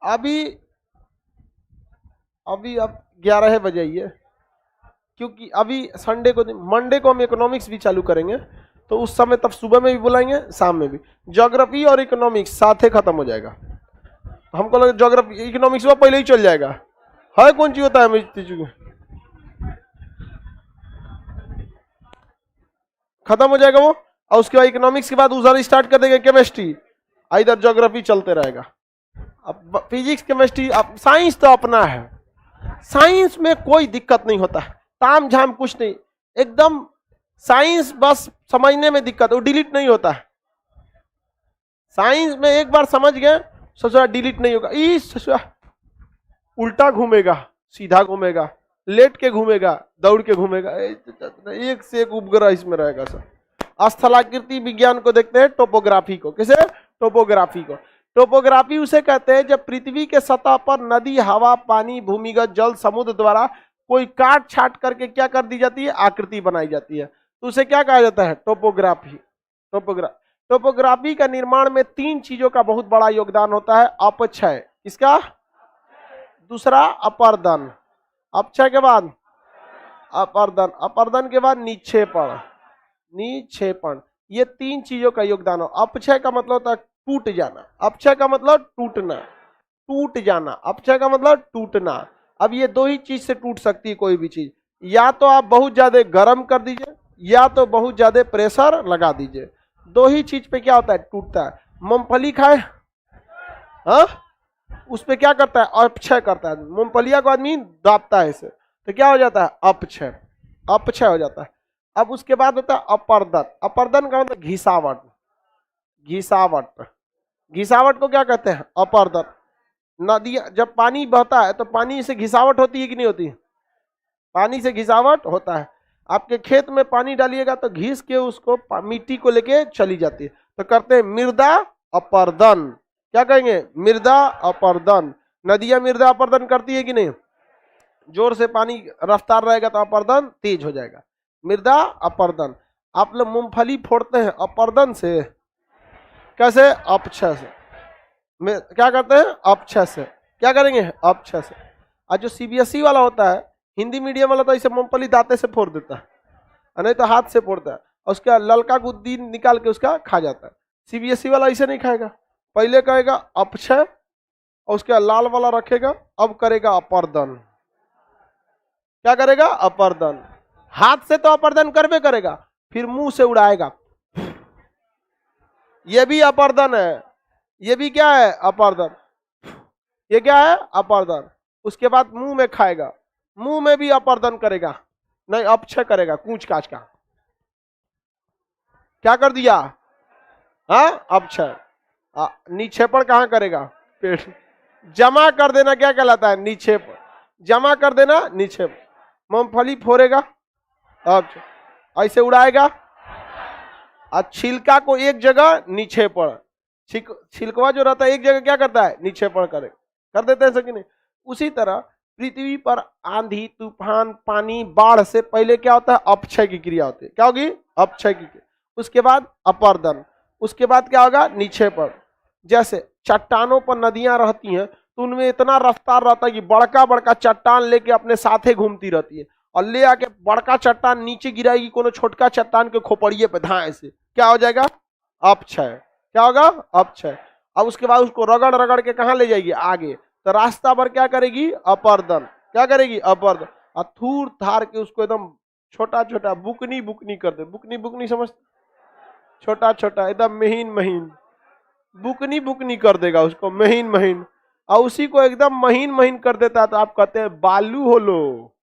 अभी अब 11 बजे आइए, क्योंकि अभी संडे को, मंडे को हम इकोनॉमिक्स भी चालू करेंगे, तो उस समय तब सुबह में भी बुलाएंगे, शाम में भी। ज्योग्राफी और इकोनॉमिक्स साथ ही खत्म हो जाएगा। हमको लगा ज्योग्राफी इकोनॉमिक्स वो पहले ही चल जाएगा। है कौन चीज होता है खत्म हो जाएगा वो, और उसके बाद इकोनॉमिक्स के बाद उधर स्टार्ट कर देंगे केमिस्ट्री, इधर ज्योग्राफी चलते रहेगा। अब फिजिक्स केमिस्ट्री, अब साइंस तो अपना है, साइंस में कोई दिक्कत नहीं होता है, ताम झाम कुछ नहीं, एकदम साइंस बस समझने में दिक्कत, वो डिलीट नहीं होता है। साइंस में एक बार समझ गए, सोचा डिलीट नहीं होगा। इस उल्टा घूमेगा, सीधा घूमेगा, लेट के घूमेगा, दौड़ के घूमेगा, एक से एक उपग्रह इसमें रहेगा सर। स्थलाकृति विज्ञान को देखते हैं, टोपोग्राफी को। किसे? टोपोग्राफी को। टोपोग्राफी उसे कहते हैं जब पृथ्वी के सतह पर नदी, हवा, पानी, भूमिगत जल, समुद्र द्वारा कोई काट छाट करके क्या कर दी जाती है? आकृति बनाई जाती है, तो उसे क्या कहा जाता है? टोपोग्राफी। टोपोग्राफी का निर्माण में 3 चीजों का बहुत बड़ा योगदान होता है। अपक्षय, इसका दूसरा अपर्दन, अपक्षय के बाद अपर्दन, अपर्दन के बाद निक्षेपण, निक्षेपण, ये 3 चीजों का योगदान हो। अपक्षय का मतलब होता है टूट जाना, अपक्षय का मतलब टूटना, टूट जाना, अपक्षय का मतलब टूटना। अब ये 2 ही चीज से टूट सकती है कोई भी चीज, या तो आप बहुत ज्यादा गर्म कर दीजिए, या तो बहुत ज्यादा प्रेशर लगा दीजिए, 2 ही चीज पे क्या होता है? टूटता है। मूंगफली खाए, हाँ, उस पे क्या करता है? अपक्षय करता है। मूंगफलिया को आदमी दाबता है इसे, तो क्या हो जाता है? अपक्षय, अपक्षय हो जाता है। अब उसके बाद होता है अपर्दन। अपर्दन का मतलब घिसावट, घिसावट, घिसावट को क्या कहते हैं? अपर्दन। नदी, जब पानी बहता है तो पानी से घिसावट होती है कि नहीं होती? पानी से घिसावट होता है। आपके खेत में पानी डालिएगा तो घिस के उसको मिट्टी को लेके चली जाती है, तो करते हैं मृदा अपर्दन। क्या कहेंगे? मृदा अपर्दन। नदियां मृदा अपर्दन करती है कि नहीं? जोर से पानी रफ्तार रहेगा तो अपर्दन तेज हो जाएगा, मृदा अपर्दन। आप लोग मूंगफली फोड़ते हैं अपर्दन से, कैसे? अपक्षय से। क्या करते हैं? अपक्षय से। क्या करेंगे? अपक्षय से। और जो सीबीएसई वाला होता है, हिंदी मीडियम वाला, तो इसे मूंगफली दांते से फोड़ देता है, नहीं तो हाथ से फोड़ता है, और उसका ललका गुद्दी निकाल के उसका खा जाता है। सीबीएसई वाला इसे नहीं खाएगा, पहले कहेगा अपक्षय और उसके लाल वाला रखेगा, अब करेगा अपर्दन। क्या करेगा? अपर्दन। हाथ से तो अपर्दन करबे करेगा, फिर मुंह से उड़ाएगा, ये भी अपर्दन है। ये भी क्या है? अपर्दन। ये क्या है? अपर्दन। उसके बाद मुंह में खाएगा, मुंह में भी अपर्दन करेगा, नहीं अपक्षय करेगा, कूच काच का। क्या कर दिया? हाँ, अपक्षय। निक्षेपण कहाँ करेगा? पेट। जमा कर देना क्या कहलाता है? निक्षेप। जमा कर देना निक्षेप। मूंगफली फोड़ेगा, ऐसे उड़ाएगा, और छिलका को एक जगह निक्षेपण, छिलकवा जो रहता है एक जगह क्या करता है? निक्षेपण कर देते हैं कि नहीं? उसी तरह पृथ्वी पर आंधी, तूफान, पानी, बाढ़ से पहले क्या होता है? अपक्षय की क्रिया होती है। क्या होगी? अपक्षय की क्रिया। उसके बाद अपर्दन, उसके बाद क्या होगा? निक्षेपण। जैसे चट्टानों पर नदियां रहती हैं, तो उनमें इतना रफ्तार रहता है कि बड़का बड़का चट्टान लेके अपने साथे घूमती रहती है, और ले आके बड़का चट्टान नीचे गिराएगी, कोनो छोटका चट्टान के खोपड़िए पे धाए से, क्या हो जाएगा? अपक्षय। क्या होगा? अपक्षय। अब उसके बाद उसको रगड़ रगड़ के कहां ले जाएगी? आगे। तो रास्ता पर क्या करेगी? अपर्दन। क्या करेगी? अपर्दन। और थूर थार के उसको एकदम छोटा छोटा बुकनी बुकनी कर दे। बुकनी बुकनी समझ? छोटा छोटा एकदम महीन महीन, बुकनी बुकनी कर देगा उसको, महीन महीन। और उसी को एकदम महीन महीन कर देता है, तो आप कहते हैं बालू हो लो।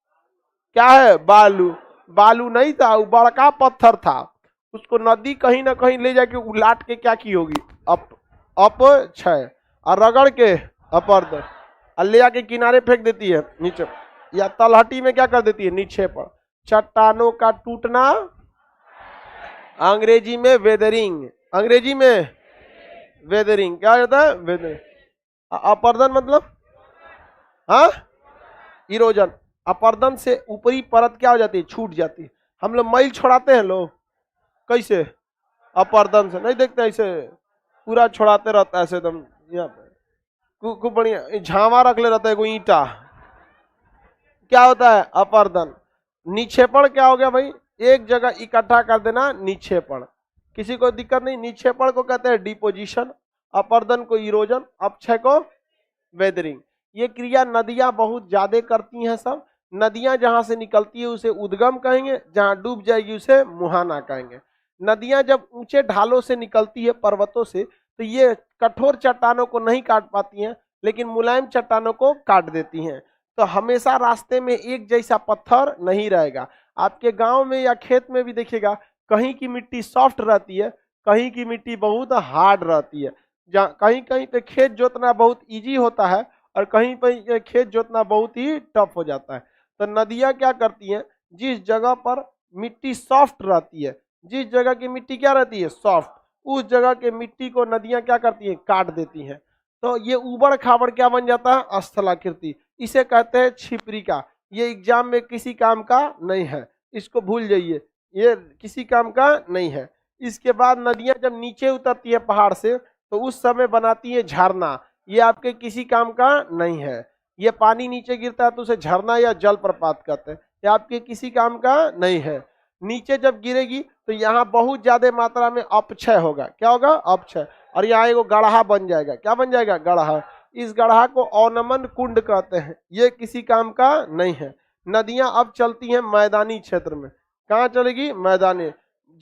क्या है? बालू। बालू नहीं था, वो बड़का पत्थर था, उसको नदी कहीं ना कहीं ले जाके उलाट के क्या की होगी? अपक्षय। और रगड़ के अपर्दन। और ले आके किनारे फेंक देती है नीचे, या तलहटी में क्या कर देती है, निक्षेपण। चट्टानों का टूटना, अंग्रेजी में वेदरिंग, अंग्रेजी में वेदरिंग, क्या होता है वेदरिंग। अपर्दन मतलब हाँ इरोजन, अपर्दन से ऊपरी परत क्या हो जाती है, छूट जाती है। हम लोग मैल छोड़ाते हैं लोग कैसे, अपर्दन से, नहीं देखते ऐसे पूरा छोड़ाते रहता है ऐसे एकदम, यहाँ पे खूब बढ़िया झावा रख ले रहता है कोई ईंटा, क्या होता है अपर्दन। निक्षेपण क्या हो गया भाई, एक जगह इकट्ठा कर देना, निक्षेपण। किसी को दिक्कत नहीं, निक्षेपण को कहते हैं डिपोजिशन, अपर्दन को इरोजन, अपक्षय को वेदरिंग। ये क्रिया नदियां बहुत ज्यादा करती हैं सब। नदियां जहां से निकलती है उसे उद्गम कहेंगे, जहां डूब जाएगी उसे मुहाना कहेंगे। नदियां जब ऊंचे ढालों से निकलती है पर्वतों से, तो ये कठोर चट्टानों को नहीं काट पाती हैं, लेकिन मुलायम चट्टानों को काट देती हैं। तो हमेशा रास्ते में एक जैसा पत्थर नहीं रहेगा। आपके गांव में या खेत में भी देखिएगा, कहीं की मिट्टी सॉफ्ट रहती है, कहीं की मिट्टी बहुत हार्ड रहती है। जहाँ कहीं कहीं पे खेत जोतना बहुत इजी होता है और कहीं पे खेत जोतना बहुत ही टफ हो जाता है। तो नदियां क्या करती हैं, जिस जगह पर मिट्टी सॉफ्ट रहती है, जिस जगह की मिट्टी क्या रहती है सॉफ्ट, उस जगह के मिट्टी को नदियां क्या करती हैं, काट देती हैं। तो ये उबड़ खाबड़ क्या बन जाता है, स्थलाकृति, इसे कहते हैं छिपरिका। ये एग्जाम में किसी काम का नहीं है, इसको भूल जाइए, ये किसी काम का नहीं है। इसके बाद नदियां जब नीचे उतरती है पहाड़ से, तो उस समय बनाती है झरना, ये आपके किसी काम का नहीं है। ये पानी नीचे गिरता है तो उसे झरना या जलप्रपात कहते हैं, ये आपके किसी काम का नहीं है। नीचे जब गिरेगी तो यहाँ बहुत ज्यादा मात्रा में अपक्षय होगा, क्या होगा अपक्षय, और यहाँ एगो गढ़ा बन जाएगा, क्या बन जाएगा गढ़ा। इस गढ़ा को अवनमन कुंड कहते हैं, ये किसी काम का नहीं है। नदियां अब चलती हैं मैदानी क्षेत्र में, कहाँ चलेगी, मैदानी,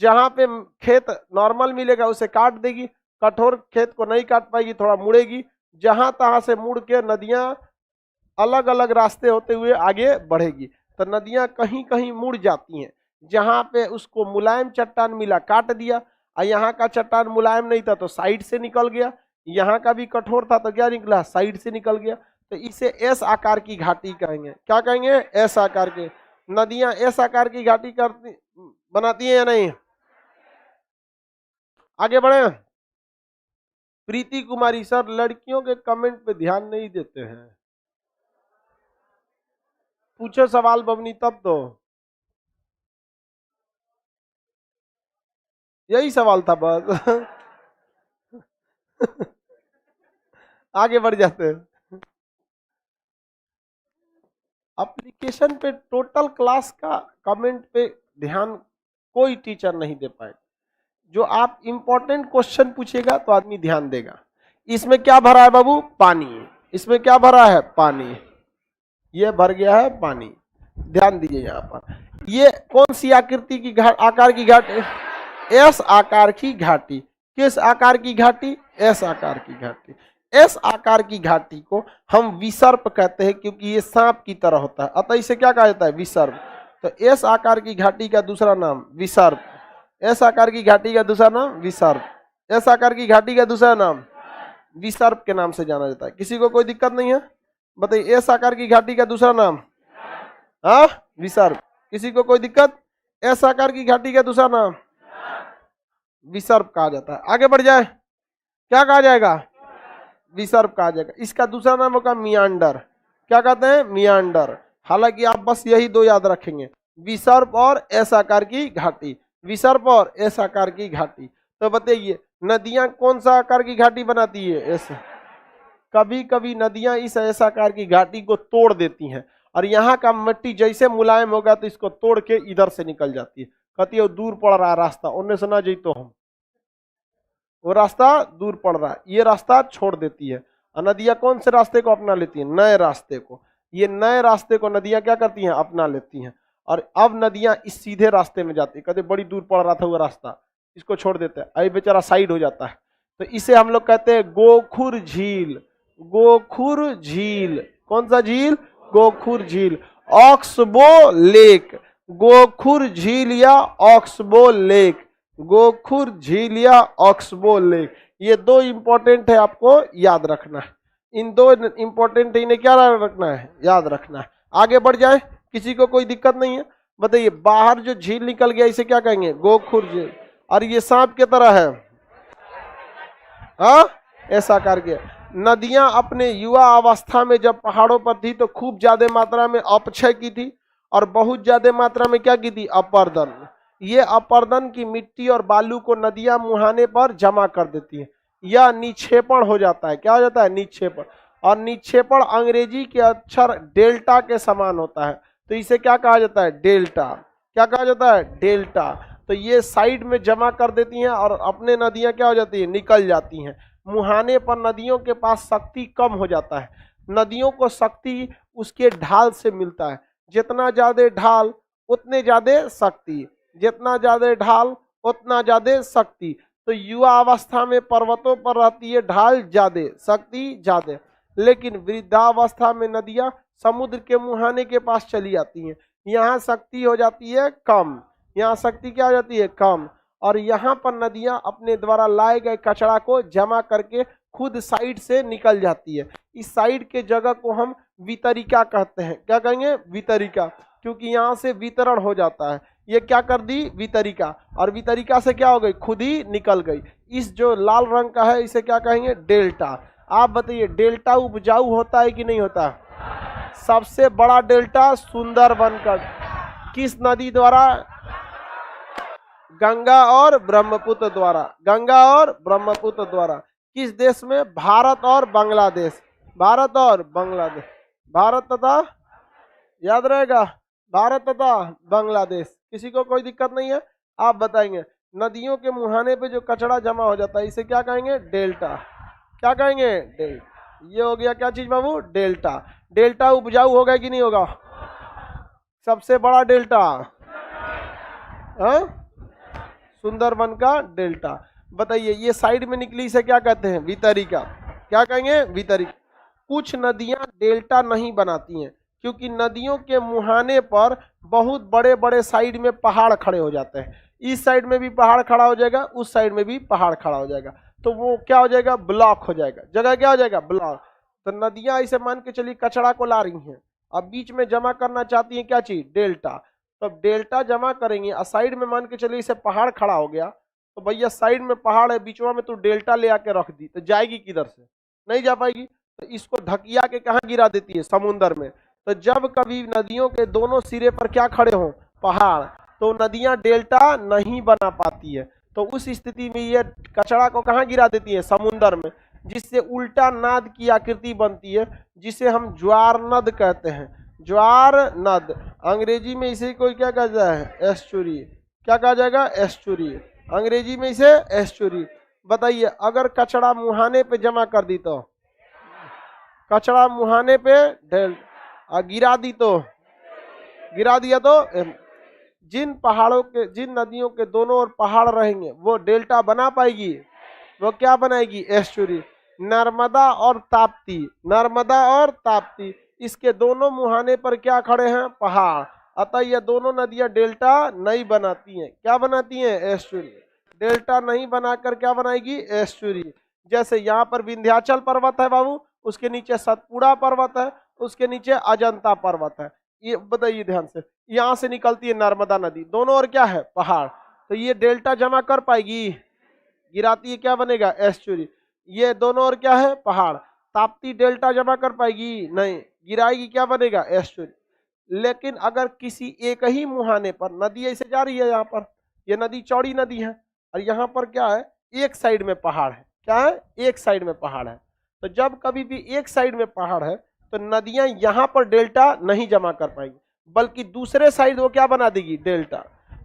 जहाँ पे खेत नॉर्मल मिलेगा उसे काट देगी, कठोर खेत को नहीं काट पाएगी, थोड़ा मुड़ेगी, जहां तहां से मुड़ के नदियां अलग अलग रास्ते होते हुए आगे बढ़ेगी। तो नदियां कहीं कहीं मुड़ जाती हैं, जहां पे उसको मुलायम चट्टान मिला काट दिया, और यहाँ का चट्टान मुलायम नहीं था तो साइड से निकल गया, यहाँ का भी कठोर था तो क्या निकला, साइड से निकल गया। तो इसे एस आकार की घाटी कहेंगे, क्या कहेंगे, एस आकार के। नदियां एस आकार की घाटी करती बनाती है या नहीं। आगे बढ़े। प्रीति कुमारी, सर लड़कियों के कमेंट पे ध्यान नहीं देते हैं, पूछो सवाल बबनी तब तो। यही सवाल था बस आगे बढ़ जाते हैं। एप्लीकेशन पे टोटल क्लास का कमेंट पे ध्यान कोई टीचर नहीं दे पाए। जो आप इंपॉर्टेंट क्वेश्चन पूछेगा तो आदमी ध्यान देगा। इसमें क्या भरा है बाबू, पानी, इसमें क्या भरा है, पानी, ये भर गया है पानी, ध्यान दीजिए यहाँ पर। ये कौन सी आकृति की आकार की घाटी, एस आकार की घाटी। किस आकार की घाटी, एस आकार की घाटी। एस आकार की घाटी को हम विसर्प कहते हैं, क्योंकि ये सांप की तरह होता है, अतः इसे क्या कहा जाता है, विसर्प। तो एस आकार की घाटी का दूसरा नाम विसर्प, एस आकार की घाटी का दूसरा नाम विसर्प, एस आकार की घाटी का दूसरा नाम विसर्प के नाम से जाना जाता है। किसी को कोई दिक्कत नहीं है, बताइए एस आकार की घाटी का दूसरा नाम, हाँ विसर्प। किसी को कोई दिक्कत, एस आकार की घाटी का दूसरा नाम विसर्प कहा जाता है। आगे बढ़ जाए, क्या कहा जाएगा, विसर्प कहा जाएगा। इसका दूसरा नाम होगा मियांडर, क्या कहते हैं, मियांडर। हालांकि आप बस यही दो याद रखेंगे, विसर्प और एस आकार की घाटी, विसर्प और एस आकार की घाटी। तो बताइए नदियां कौन सा आकार की घाटी बनाती है, एस। कभी कभी नदियां इस एस आकार की घाटी को तोड़ देती हैं, और यहाँ का मिट्टी जैसे मुलायम होगा तो इसको तोड़ के इधर से निकल जाती है। कहती है दूर पड़ रहा है रास्ता, उनने से ना जी तो हम, वो रास्ता दूर पड़ रहा है, ये रास्ता छोड़ देती है। और नदियां कौन से रास्ते को अपना लेती हैं, नए रास्ते को। ये नए रास्ते को नदियां क्या करती हैं, अपना लेती हैं। और अब नदियां इस सीधे रास्ते में जाती है, कहते बड़ी दूर पड़ रहा था वो रास्ता, इसको छोड़ देते हैं, अभी बेचारा साइड हो जाता है। तो इसे हम लोग कहते हैं गोखुर झील, गोखुर झील। कौन सा झील, गोखुर झील, ऑक्सबो लेक, गोखुर झील या ऑक्सबो लेक, गोखुर झील या ऑक्सबो लेक। ये दो इंपॉर्टेंट है, आपको याद रखना है। इन दो इंपॉर्टेंट इन्हें क्या रखना है, याद रखना है। आगे बढ़ जाए, किसी को कोई दिक्कत नहीं है? बताइए, बाहर जो झील निकल गया इसे क्या कहेंगे? गोखुर झील। और ये सांप की तरह है, हाँ, ऐसा करके। नदियां अपने युवा अवस्था में जब पहाड़ों पर थी तो खूब ज्यादा मात्रा में अपक्षय की थी और बहुत ज्यादा मात्रा में क्या की थी? अपर्दन। ये अपर्दन की मिट्टी और बालू को नदियां मुहाने पर जमा कर देती है, या निक्षेपण हो जाता है। क्या हो जाता है? निक्षेपण। और निक्षेपण अंग्रेजी के अक्षर डेल्टा के समान होता है, तो इसे क्या कहा जाता है? डेल्टा। क्या कहा जाता है? डेल्टा। तो ये साइड में जमा कर देती हैं और अपने नदियां क्या हो जाती है? निकल जाती हैं। मुहाने पर नदियों के पास शक्ति कम हो जाता है। नदियों को शक्ति उसके ढाल से मिलता है, जितना ज्यादा ढाल उतने ज्यादा शक्ति, जितना ज्यादा ढाल उतना ज्यादा शक्ति। तो युवा अवस्था में पर्वतों पर रहती है ढाल ज्यादा, शक्ति ज्यादा, लेकिन वृद्धावस्था में नदियां समुद्र के मुहाने के पास चली जाती हैं। यहाँ शक्ति हो जाती है कम, यहाँ शक्ति क्या हो जाती है? कम। और यहाँ पर नदियां अपने द्वारा लाए गए कचरा को जमा करके खुद साइड से निकल जाती है। इस साइड के जगह को हम वितरिका कहते हैं। क्या कहेंगे? वितरिका, क्योंकि यहाँ से वितरण हो जाता है। ये क्या कर दी? वितरिका। और वितरिका से क्या हो गई? खुद ही निकल गई। इस जो लाल रंग का है इसे क्या कहेंगे? डेल्टा। आप बताइए, डेल्टा उपजाऊ होता है कि नहीं होता? सबसे बड़ा डेल्टा सुंदरबन का किस नदी द्वारा? गंगा और ब्रह्मपुत्र द्वारा। गंगा और ब्रह्मपुत्र द्वारा। किस देश में? भारत और बांग्लादेश। भारत और बांग्लादेश। भारत तथा, याद रहेगा, भारत तथा बांग्लादेश। किसी को कोई दिक्कत नहीं है? आप बताएंगे, नदियों के मुहाने पे जो कचरा जमा हो जाता है इसे क्या कहेंगे? डेल्टा। क्या कहेंगे? डेल्टा। ये हो गया क्या चीज बाबू? डेल्टा। डेल्टा उपजाऊ होगा कि नहीं होगा? सबसे बड़ा डेल्टा, हाँ, सुंदरबन का डेल्टा। बताइए, ये साइड में निकली इसे क्या कहते हैं? वितरिका। क्या कहेंगे? वितरिका। कुछ नदियां डेल्टा नहीं बनाती हैं क्योंकि नदियों के मुहाने पर बहुत बड़े बड़े साइड में पहाड़ खड़े हो जाते हैं। इस साइड में भी पहाड़ खड़ा हो जाएगा, उस साइड में भी पहाड़ खड़ा हो जाएगा, तो वो क्या हो जाएगा? ब्लॉक हो जाएगा। जगह क्या हो जाएगा? ब्लॉक। तो नदियां इसे मान के चलिए कचरा को ला रही हैं, अब बीच में जमा करना चाहती हैं क्या चीज? डेल्टा। तो डेल्टा जमा करेंगे और साइड में मान के चलिए इसे पहाड़ खड़ा हो गया, तो भैया साइड में पहाड़ है, बीचवा में तू डेल्टा ले आके रख दी, तो जाएगी किधर से? नहीं जा पाएगी। तो इसको ढकिया के कहाँ गिरा देती है? समुद्र में। तो जब कभी नदियों के दोनों सिरे पर क्या खड़े हों? पहाड़, तो नदियां डेल्टा नहीं बना पाती है। तो उस स्थिति में ये कचरा को कहाँ गिरा देती है? समुद्र में, जिससे उल्टा नाद की आकृति बनती है, जिसे हम ज्वार नद कहते हैं। ज्वार नद। अंग्रेजी में इसे कोई क्या कहता है? एस्चुरी। क्या कहा जाएगा? एस्चुरी। अंग्रेजी में इसे एस्चुरी। बताइए, अगर कचरा मुहाने पे जमा कर दी तो? कचरा मुहाने पे गिरा दी तो? गिरा दिया तो? जिन पहाड़ों के, जिन नदियों के दोनों ओर पहाड़ रहेंगे वो डेल्टा बना पाएगी? वो क्या बनाएगी? एस्चुरी। नर्मदा और ताप्ती, नर्मदा और ताप्ती, इसके दोनों मुहाने पर क्या खड़े हैं? पहाड़। अतः ये दोनों नदियां डेल्टा नहीं बनाती हैं। क्या बनाती हैं? एस्चुरी। डेल्टा नहीं बनाकर क्या बनाएगी? एस्चुरी। जैसे यहाँ पर विंध्याचल पर्वत है बाबू, उसके नीचे सतपुड़ा पर्वत है, उसके नीचे अजंता पर्वत है। ये बताइए ध्यान से, यहाँ से निकलती है नर्मदा नदी, दोनों ओर क्या है? पहाड़। तो ये डेल्टा जमा कर पाएगी? गिराती है, क्या बनेगा? एस्चुरी। ये दोनों ओर क्या है? पहाड़। ताप्ती डेल्टा जमा कर पाएगी? नहीं, गिराएगी, क्या बनेगा? एस्चुरी। लेकिन अगर किसी एक ही मुहाने पर नदी ऐसे जा रही है, यहाँ पर ये नदी चौड़ी नदी है और यहाँ पर क्या है? एक साइड में पहाड़ है। क्या है? एक साइड में पहाड़ है। तो जब कभी भी एक साइड में पहाड़ है तो नदियां यहाँ पर डेल्टा नहीं जमा कर पाएंगी, बल्कि दूसरे साइड वो क्या बना देगी? डेल्टा।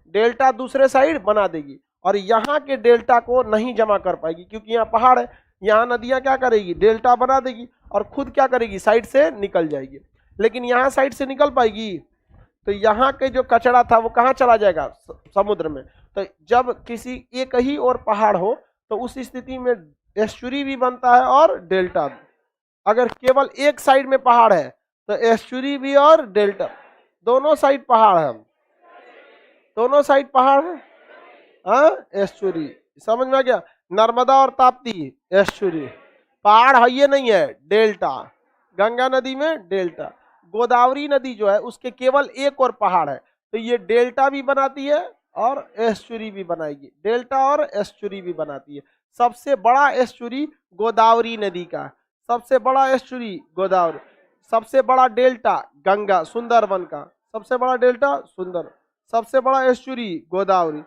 डेल्टा दूसरे साइड बना देगी और यहाँ के डेल्टा को नहीं जमा कर पाएगी, क्योंकि यहाँ पहाड़ है। यहाँ नदियां क्या करेगी? डेल्टा बना देगी और खुद क्या करेगी? साइड से निकल जाएगी। लेकिन यहाँ साइड से निकल पाएगी? तो यहाँ के जो कचरा था वो कहाँ चला जाएगा? समुद्र में। तो जब किसी एक ही और पहाड़ हो तो उस स्थिति में एस्चुरी भी बनता है और डेल्टा भी। अगर केवल एक साइड में पहाड़ है तो एस्चुरी भी और डेल्टा, दोनों साइड पहाड़ है, दोनों साइड पहाड़ है, हाँ, एस्चुरी। समझ में आ गया? नर्मदा और ताप्ती एस्चुरी, पहाड़ है ये नहीं है, डेल्टा। गंगा नदी में डेल्टा। गोदावरी नदी जो है उसके केवल एक और पहाड़ है, तो ये डेल्टा भी बनाती है और एस्चुरी भी बनाएगी, डेल्टा और एस्चुरी भी बनाती है। सबसे बड़ा एस्चुरी गोदावरी नदी का, सबसे बड़ा एस्चुरी गोदावरी, सबसे बड़ा डेल्टा गंगा सुंदरबन का, सबसे बड़ा डेल्टा सुंदर, सबसे बड़ा एस्चुरी गोदावरी।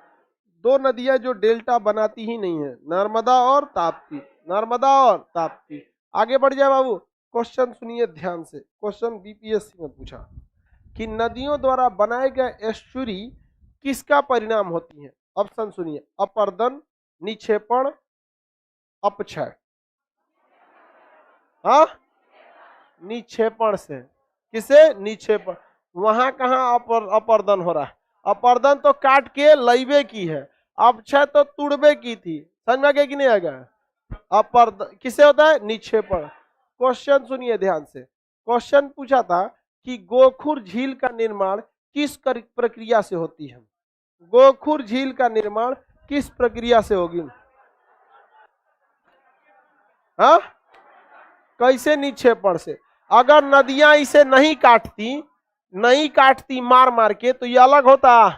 दो नदियां जो डेल्टा बनाती ही नहीं है, नर्मदा और ताप्ती, नर्मदा और ताप्ती। आगे बढ़ जाए बाबू, क्वेश्चन सुनिए ध्यान से। क्वेश्चन बीपीएससी में पूछा कि नदियों द्वारा बनाए गए एस्चुरी किसका परिणाम होती है? ऑप्शन सुनिए, अपर्दन, निक्षेपण, अपक्षय। हाँ, निक्षेपण से। किसे? निक्षेपण। वहां कहाँ अपर्दन हो रहा है? अपर्दन तो काट के लईबे की है, अपक्षय तो तुड़बे की थी। समझ में आ गया कि नहीं आ गया? अपर्दन किसे होता है? निक्षेपण। क्वेश्चन सुनिए ध्यान से। क्वेश्चन पूछा था कि गोखुर झील का निर्माण किस प्रक्रिया से होती है? गोखुर झील का निर्माण किस प्रक्रिया से होगी? हाँ, कैसे? निक्षेपण से। अगर नदियां इसे नहीं काटती मार मार के तो ये अलग होता,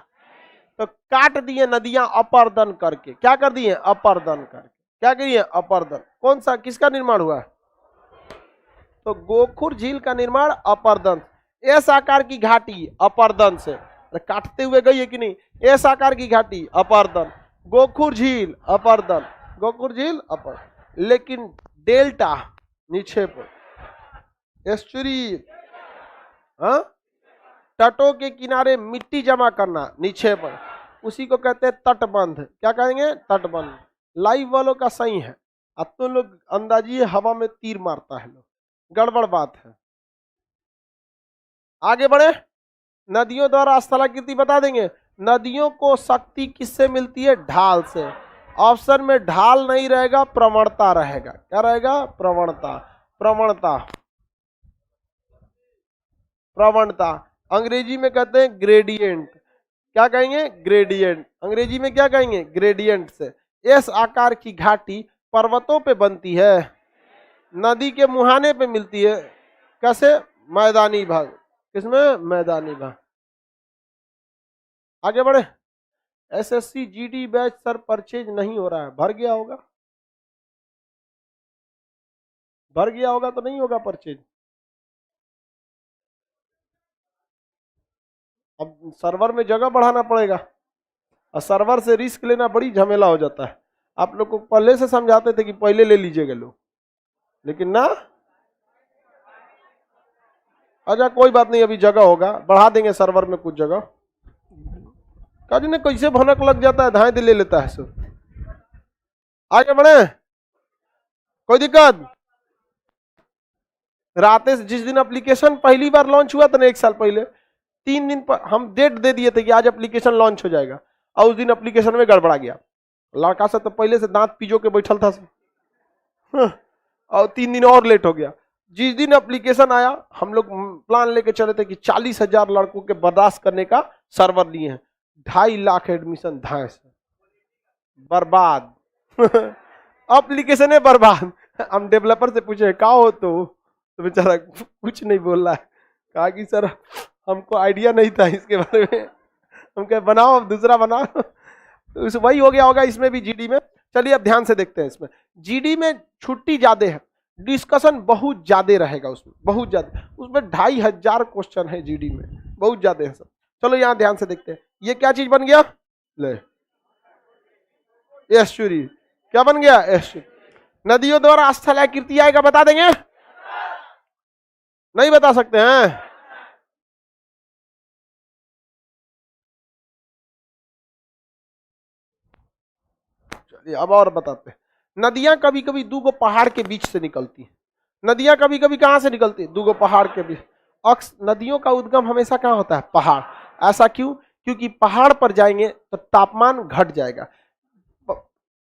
तो काट दिए नदियां अपर्दन करके। क्या कर दिए? अपर्दन करके। क्या करिए? अपर्दन। कौन सा, किसका निर्माण हुआ? तो गोखुर झील का निर्माण अपर्दन। एस आकार की घाटी अपर्दन से, काटते हुए गई है कि नहीं? एस आकार की घाटी अपर्दन, गोखुर झील अपर्दन, गोखुर झील अपर्दन। लेकिन डेल्टा निक्षेपण, एस्चुरी, हाँ, तटों के किनारे मिट्टी जमा करना, निक्षेपण, उसी को कहते हैं तटबंध। क्या कहेंगे? तटबंध। लाइव वालों का सही है, अब तो लोग अंदाजी हवा में तीर मारता है, लोग गड़बड़ बात है। आगे बढ़े, नदियों द्वारा स्थलाकृति बता देंगे। नदियों को शक्ति किससे मिलती है? ढाल से। ऑप्शन में ढाल नहीं रहेगा, प्रवणता रहेगा। क्या रहेगा? प्रवणता। प्रवणता, प्रवणता अंग्रेजी में कहते हैं ग्रेडियंट। क्या कहेंगे? ग्रेडियंट। अंग्रेजी में क्या कहेंगे? ग्रेडियंट से। एस आकार की घाटी पर्वतों पे बनती है, नदी के मुहाने पे मिलती है। कैसे? मैदानी भाग। किसमें? मैदानी भाग। आगे बढ़े। SSC GD batch sir purchase नहीं हो रहा है, भर गया होगा, भर गया होगा तो नहीं होगा परचेज। अब सर्वर में जगह बढ़ाना पड़ेगा, और सर्वर से रिस्क लेना बड़ी झमेला हो जाता है। आप लोग को पहले से समझाते थे कि पहले ले लीजिएगा लोग, लेकिन ना। अच्छा कोई बात नहीं, अभी जगह होगा, बढ़ा देंगे सर्वर में कुछ जगह। काजी ने कैसे भनक लग जाता है, धाए ले लेता है सब। आगे बढ़े, कोई दिक्कत? रात जिस दिन एप्लीकेशन पहली बार लॉन्च हुआ था ना, 1 साल पहले, 3 दिन पर हम डेट दे दिए थे कि आज एप्लीकेशन लॉन्च हो जाएगा, और उस दिन एप्लीकेशन में गड़बड़ा गया। लड़का से तो पहले से दांत पीजो के बैठल था, और 3 दिन और लेट हो गया। जिस दिन एप्लीकेशन आया, हम लोग प्लान लेके चले थे कि 40,000 लड़कों के बर्दाश्त करने का सर्वर लिए हैं, 2.5 लाख एडमिशन धाए से बर्बाद। एप्लीकेशन है बर्बाद। हम डेवलपर से पूछे क्या हो, तो बेचारा कुछ नहीं बोल रहा है। कहा कि सर हमको आइडिया नहीं था इसके बारे में। हम कहे बनाओ, अब दूसरा बनाओ। तो वही हो गया होगा इसमें भी, जीडी में। चलिए अब ध्यान से देखते हैं। इसमें जीडी में छुट्टी ज्यादा है, डिस्कशन बहुत ज्यादा रहेगा उसमें, बहुत ज्यादा। उसमें 2,500 क्वेश्चन है जीडी में, बहुत ज्यादा है सब। चलो यहाँ ध्यान से देखते हैं। ये क्या चीज बन गया? ले, एस्चुरी। क्या बन गया? एस्चुरी। नदियों द्वारा स्थलाकृति आएगा, बता देंगे? नहीं बता सकते हैं? चलिए अब और बताते हैं। नदियां कभी कभी 2 पहाड़ के बीच से निकलती है। नदियां कभी कभी कहां से निकलती है? 2 पहाड़ के बीच। नदियों का उद्गम हमेशा कहां होता है? पहाड़। ऐसा क्यों? क्योंकि पहाड़ पर जाएंगे तो तापमान घट जाएगा।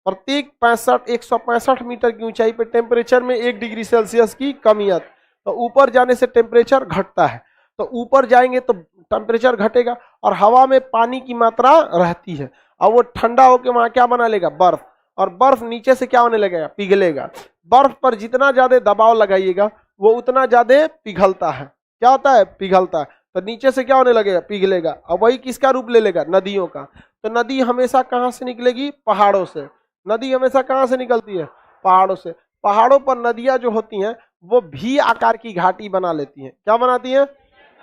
प्रत्येक 165 मीटर की ऊंचाई पर टेम्परेचर में 1 डिग्री सेल्सियस की कमी आती, तो ऊपर जाने से टेम्परेचर घटता है। तो ऊपर जाएंगे तो टेम्परेचर घटेगा, और हवा में पानी की मात्रा रहती है, और वो ठंडा होकर वहां क्या बना लेगा? बर्फ। और बर्फ नीचे से क्या होने लगेगा, पिघलेगा। बर्फ पर जितना ज्यादा दबाव लगाइएगा वो उतना ज्यादा पिघलता है। क्या होता है, पिघलता है। तो नीचे से क्या होने लगेगा, पिघलेगा। और वही किसका रूप ले लेगा, नदियों का। तो नदी हमेशा कहाँ से निकलेगी, पहाड़ों से। नदी हमेशा कहाँ से निकलती है, पहाड़ों से। पहाड़ों पर नदियां जो होती हैं वो भी आकार की घाटी बना लेती हैं। क्या बनाती हैं,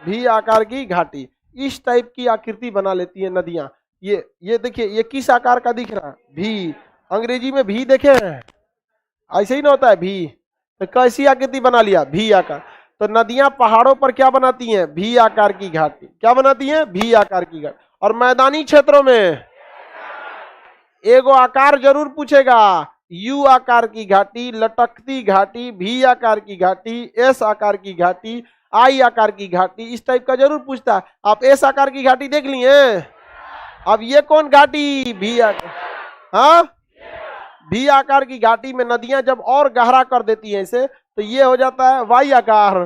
भी आकार की घाटी। इस टाइप की आकृति बना लेती है नदियां। ये देखिए, ये किस आकार का दिख रहा है, भी। अंग्रेजी में भी देखे हैं, ऐसे ही ना होता है भी। तो कैसी आकृति बना लिया, भी आकार। तो नदियां पहाड़ों पर क्या बनाती हैं, भी आकार की घाटी। क्या बनाती हैं, भी आकार की घाटी। और मैदानी क्षेत्रों में एगो आकार जरूर पूछेगा, यू आकार की घाटी, लटकती घाटी, भी आकार की घाटी, एस आकार की घाटी, आई आकार की घाटी, इस टाइप का जरूर पूछता है। आप एस आकार की घाटी देख लिए। अब ये कौन घाटी, भी आकार। हाँ, भी आकार की घाटी में नदियां जब और गहरा कर देती हैं इसे, तो ये हो जाता है वाई आकार।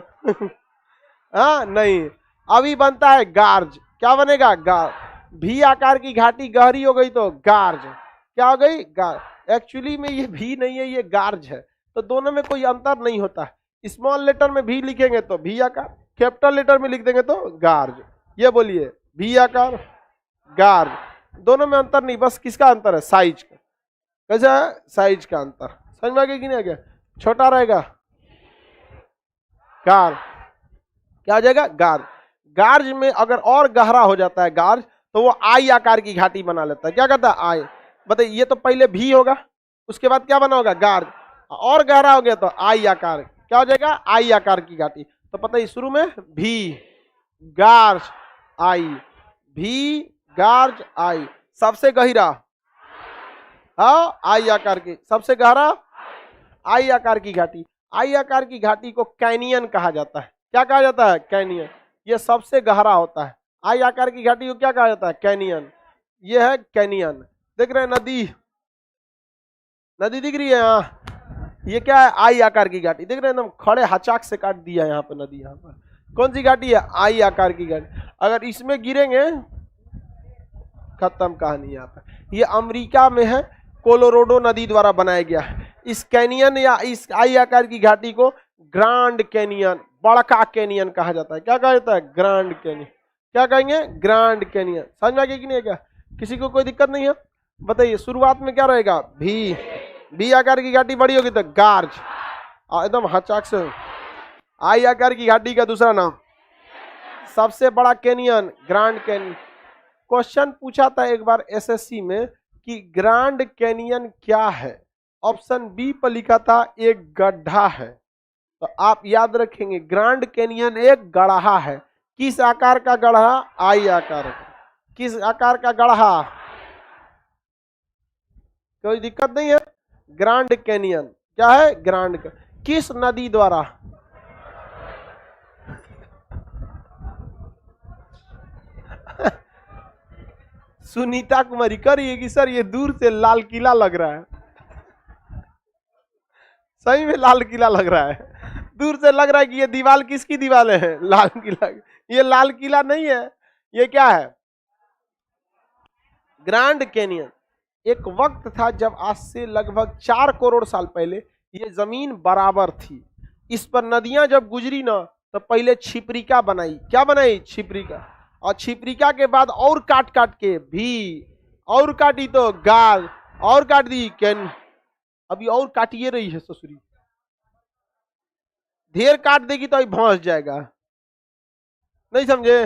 हाँ नहीं, अभी बनता है गार्ज। क्या बनेगा, गार्ज। भी आकार की घाटी गहरी हो गई तो गार्ज। क्या हो गई, गार्ज। एक्चुअली में ये भी नहीं है, ये गार्ज है। तो दोनों में कोई अंतर नहीं होता। स्मॉल लेटर में भी लिखेंगे तो भी आकार, कैपिटल लेटर में लिख देंगे तो गार्ज। ये बोलिए, भी आकार, गार्ज। दोनों में अंतर नहीं, बस किसका अंतर है, साइज का। कैसा है, साइज का अंतर। समझ में आ गया कि नहीं आ गया। छोटा रहेगा गार्ज, क्या हो जाएगा, गार्ज। गार्ज में अगर और गहरा हो जाता है गार्ज, तो वो आई आकार की घाटी बना लेता है। क्या करता है, आई। बताइए, ये तो पहले भी होगा, उसके बाद क्या बना होगा, गार्ज। और गहरा हो गया तो आई आकार। क्या हो जाएगा, आई आकार की घाटी। तो पता है शुरू में भी, गार्ज, आई, भी, गार्ज, आई। सबसे गहरा, हाँ, आई आकार की। सबसे गहरा, आई आकार की घाटी। आई आकार की घाटी को कैनियन कहा जाता है। क्या कहा जाता है, कैनियन। ये सबसे गहरा होता है। आई आकार की घाटी को क्या कहा जाता है, कैनियन। ये है कैनियन। देख रहे हैं नदी, नदी दिख रही है यहाँ। ये क्या है, आई आकार की घाटी। देख रहे हैं, एकदम खड़े हचाक से काट दिया यहाँ पे नदी। यहाँ पर कौन सी घाटी है, आई आकार की घाटी। अगर इसमें गिरेंगे खत्म कहानी। यहाँ पर ये अमेरिका में है, कोलोराडो नदी द्वारा बनाया गया है। इस कैनियन या इस आई आकार की घाटी को ग्रांड कैनियन, बड़का कैनियन कहा जाता है। क्या कहा जाता है, ग्रांड कैनियन। क्या कहेंगे, ग्रांड कैनियन। समझ में आ गया कि नहीं? क्या किसी को कोई दिक्कत नहीं है? बताइए, शुरुआत में क्या रहेगा, भी आकार की घाटी बड़ी होगी तो गार्ज, एकदम हचाक से। आई आकार की घाटी का दूसरा नाम, सबसे बड़ा कैनियन, ग्रांड कैनियन। क्वेश्चन पूछा था एक बार एसएससी में कि ग्रांड कैनियन क्या है। ऑप्शन बी पर लिखा था एक गड्ढा है। तो आप याद रखेंगे, ग्रांड कैनियन एक गड्ढा है। किस आकार का गड्ढा, आई आकार का। किस आकार का गड्ढा, कोई दिक्कत नहीं है। ग्रांड कैनियन क्या है, ग्रांड। किस नदी द्वारा, सुनीता कुमारी करिए कि सर ये दूर से लाल किला लग रहा है। सही में लाल किला लग रहा है, दूर से लग रहा है कि ये दीवार किसकी दीवार है, लाल किला। ये लाल किला नहीं है, ये क्या है, ग्रांड कैनियन। एक वक्त था जब आज से लगभग 4 करोड़ साल पहले ये जमीन बराबर थी। इस पर नदियां जब गुजरी ना, तो पहले छिपरिका बनाई। क्या बनाई, छिपरिका। और छिपरिका के बाद और काट काट के भी, और काटी तो गाल, और काट दी कैन। अभी और काटिए रही है ससुरी, ढेर काट देगी तो अभी भौंस जाएगा। नहीं समझे,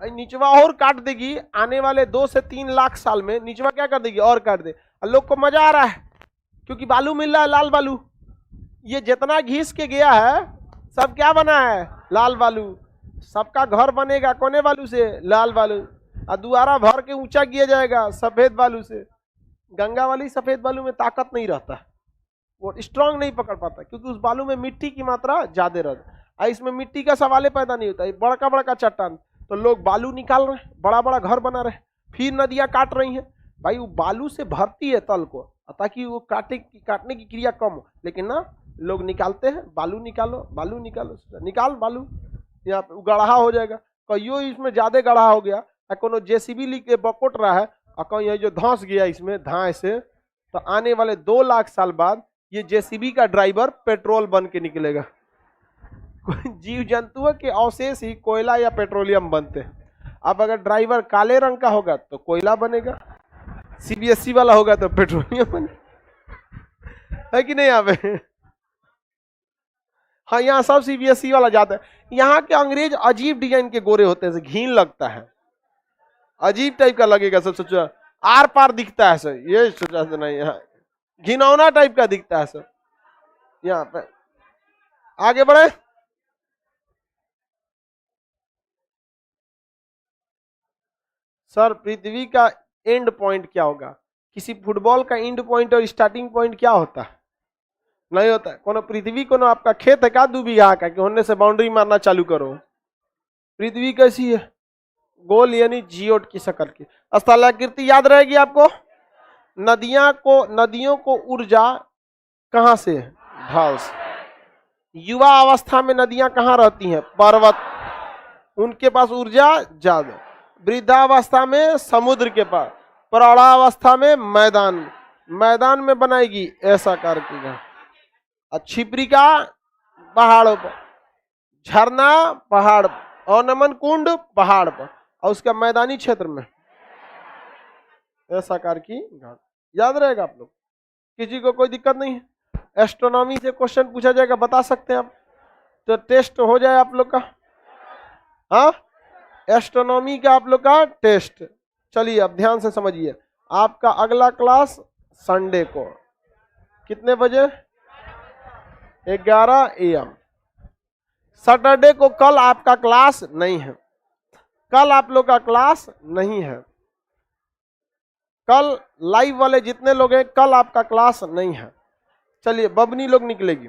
निचवा और काट देगी। आने वाले 2 से 3 लाख साल में निचवा क्या कर देगी, और काट दे। और लोग को मजा आ रहा है क्योंकि बालू मिल रहा है, लाल बालू। ये जितना घिस के गया है सब क्या बना है, लाल बालू। सबका घर बनेगा कोने बालू से, लाल बालू। और दोबारा भर के ऊंचा किया जाएगा सफेद बालू से। गंगा वाली सफेद बालू में ताकत नहीं रहता, वो स्ट्रांग नहीं पकड़ पाता, क्योंकि उस बालू में मिट्टी की मात्रा ज्यादा रहती है। इसमें मिट्टी का सवाल पैदा नहीं होता। बड़का बड़का चट्टान, तो लोग बालू निकाल रहे हैं, बड़ा बड़ा घर बना रहे हैं, फिर नदियां काट रही हैं। भाई वो बालू से भरती है तल को, ताकि वो काटने की क्रिया कम हो। लेकिन ना, लोग निकालते हैं, बालू निकालो, बालू निकालो, निकाल बालू, यहाँ पे गढ़ा हो जाएगा। कहियो इसमें ज्यादा गढ़ा हो गया, कोनो जेसीबी ली के बकोट रहा है, और कहीं जो धंस गया इसमें, धाए से तो आने वाले 2 लाख साल बाद ये जेसीबी का ड्राइवर पेट्रोल बन के निकलेगा। जीव जंतुओं के अवशेष ही कोयला या पेट्रोलियम बनते हैं। अब अगर ड्राइवर काले रंग का होगा तो कोयला बनेगा, सीबीएसई वाला होगा तो पेट्रोलियम बनेगा, है कि नहीं? यहाँ पे हाँ, यहाँ सब सीबीएसई वाला जाता है। यहाँ के अंग्रेज अजीब डिजाइन के गोरे होते हैं, घिन लगता है, अजीब टाइप का लगेगा सब, सोचो आर पार दिखता है सर, ये सोचा से नहीं, यहाँ घिनौना टाइप का दिखता है सर। यहाँ पे आगे बढ़े। सर पृथ्वी का एंड पॉइंट क्या होगा? किसी फुटबॉल का एंड पॉइंट और स्टार्टिंग पॉइंट क्या होता है? नहीं होता है। कोनो पृथ्वी कोनो आपका खेत है का 2 बीघा का कि होने से बाउंड्री मारना चालू करो? पृथ्वी कैसी है? गोल यानी जियोट की शक्ल की। स्थलाकृति याद रहेगी आपको। नदियों को ऊर्जा कहां से? ढाल से। युवा अवस्था में नदियां कहां रहती हैं? पर्वत, उनके पास ऊर्जा ज्यादा। वृद्धावस्था में समुद्र के पास। प्रौढ़ावस्था में मैदान में बनाएगी ऐसा करके। छिपरी का पहाड़ों पर, झरना पहाड़ और नमन कुंड पहाड़ पर, और उसका मैदानी क्षेत्र में ऐसा आकार की घाट। याद रहेगा आप लोग, किसी को कोई दिक्कत नहीं है। एस्ट्रोनॉमी से क्वेश्चन पूछा जाएगा, बता सकते हैं आप, तो टेस्ट हो जाए आप लोग का। हाँ, एस्ट्रोनॉमी का आप लोग का टेस्ट। चलिए अब ध्यान से समझिए, आपका अगला क्लास संडे को कितने बजे? 11 AM। सैटरडे को कल आपका क्लास नहीं है, कल आप लोग का क्लास नहीं है। कल लाइव वाले जितने लोग हैं, कल आपका क्लास नहीं है। चलिए बबनी लोग निकलेगी।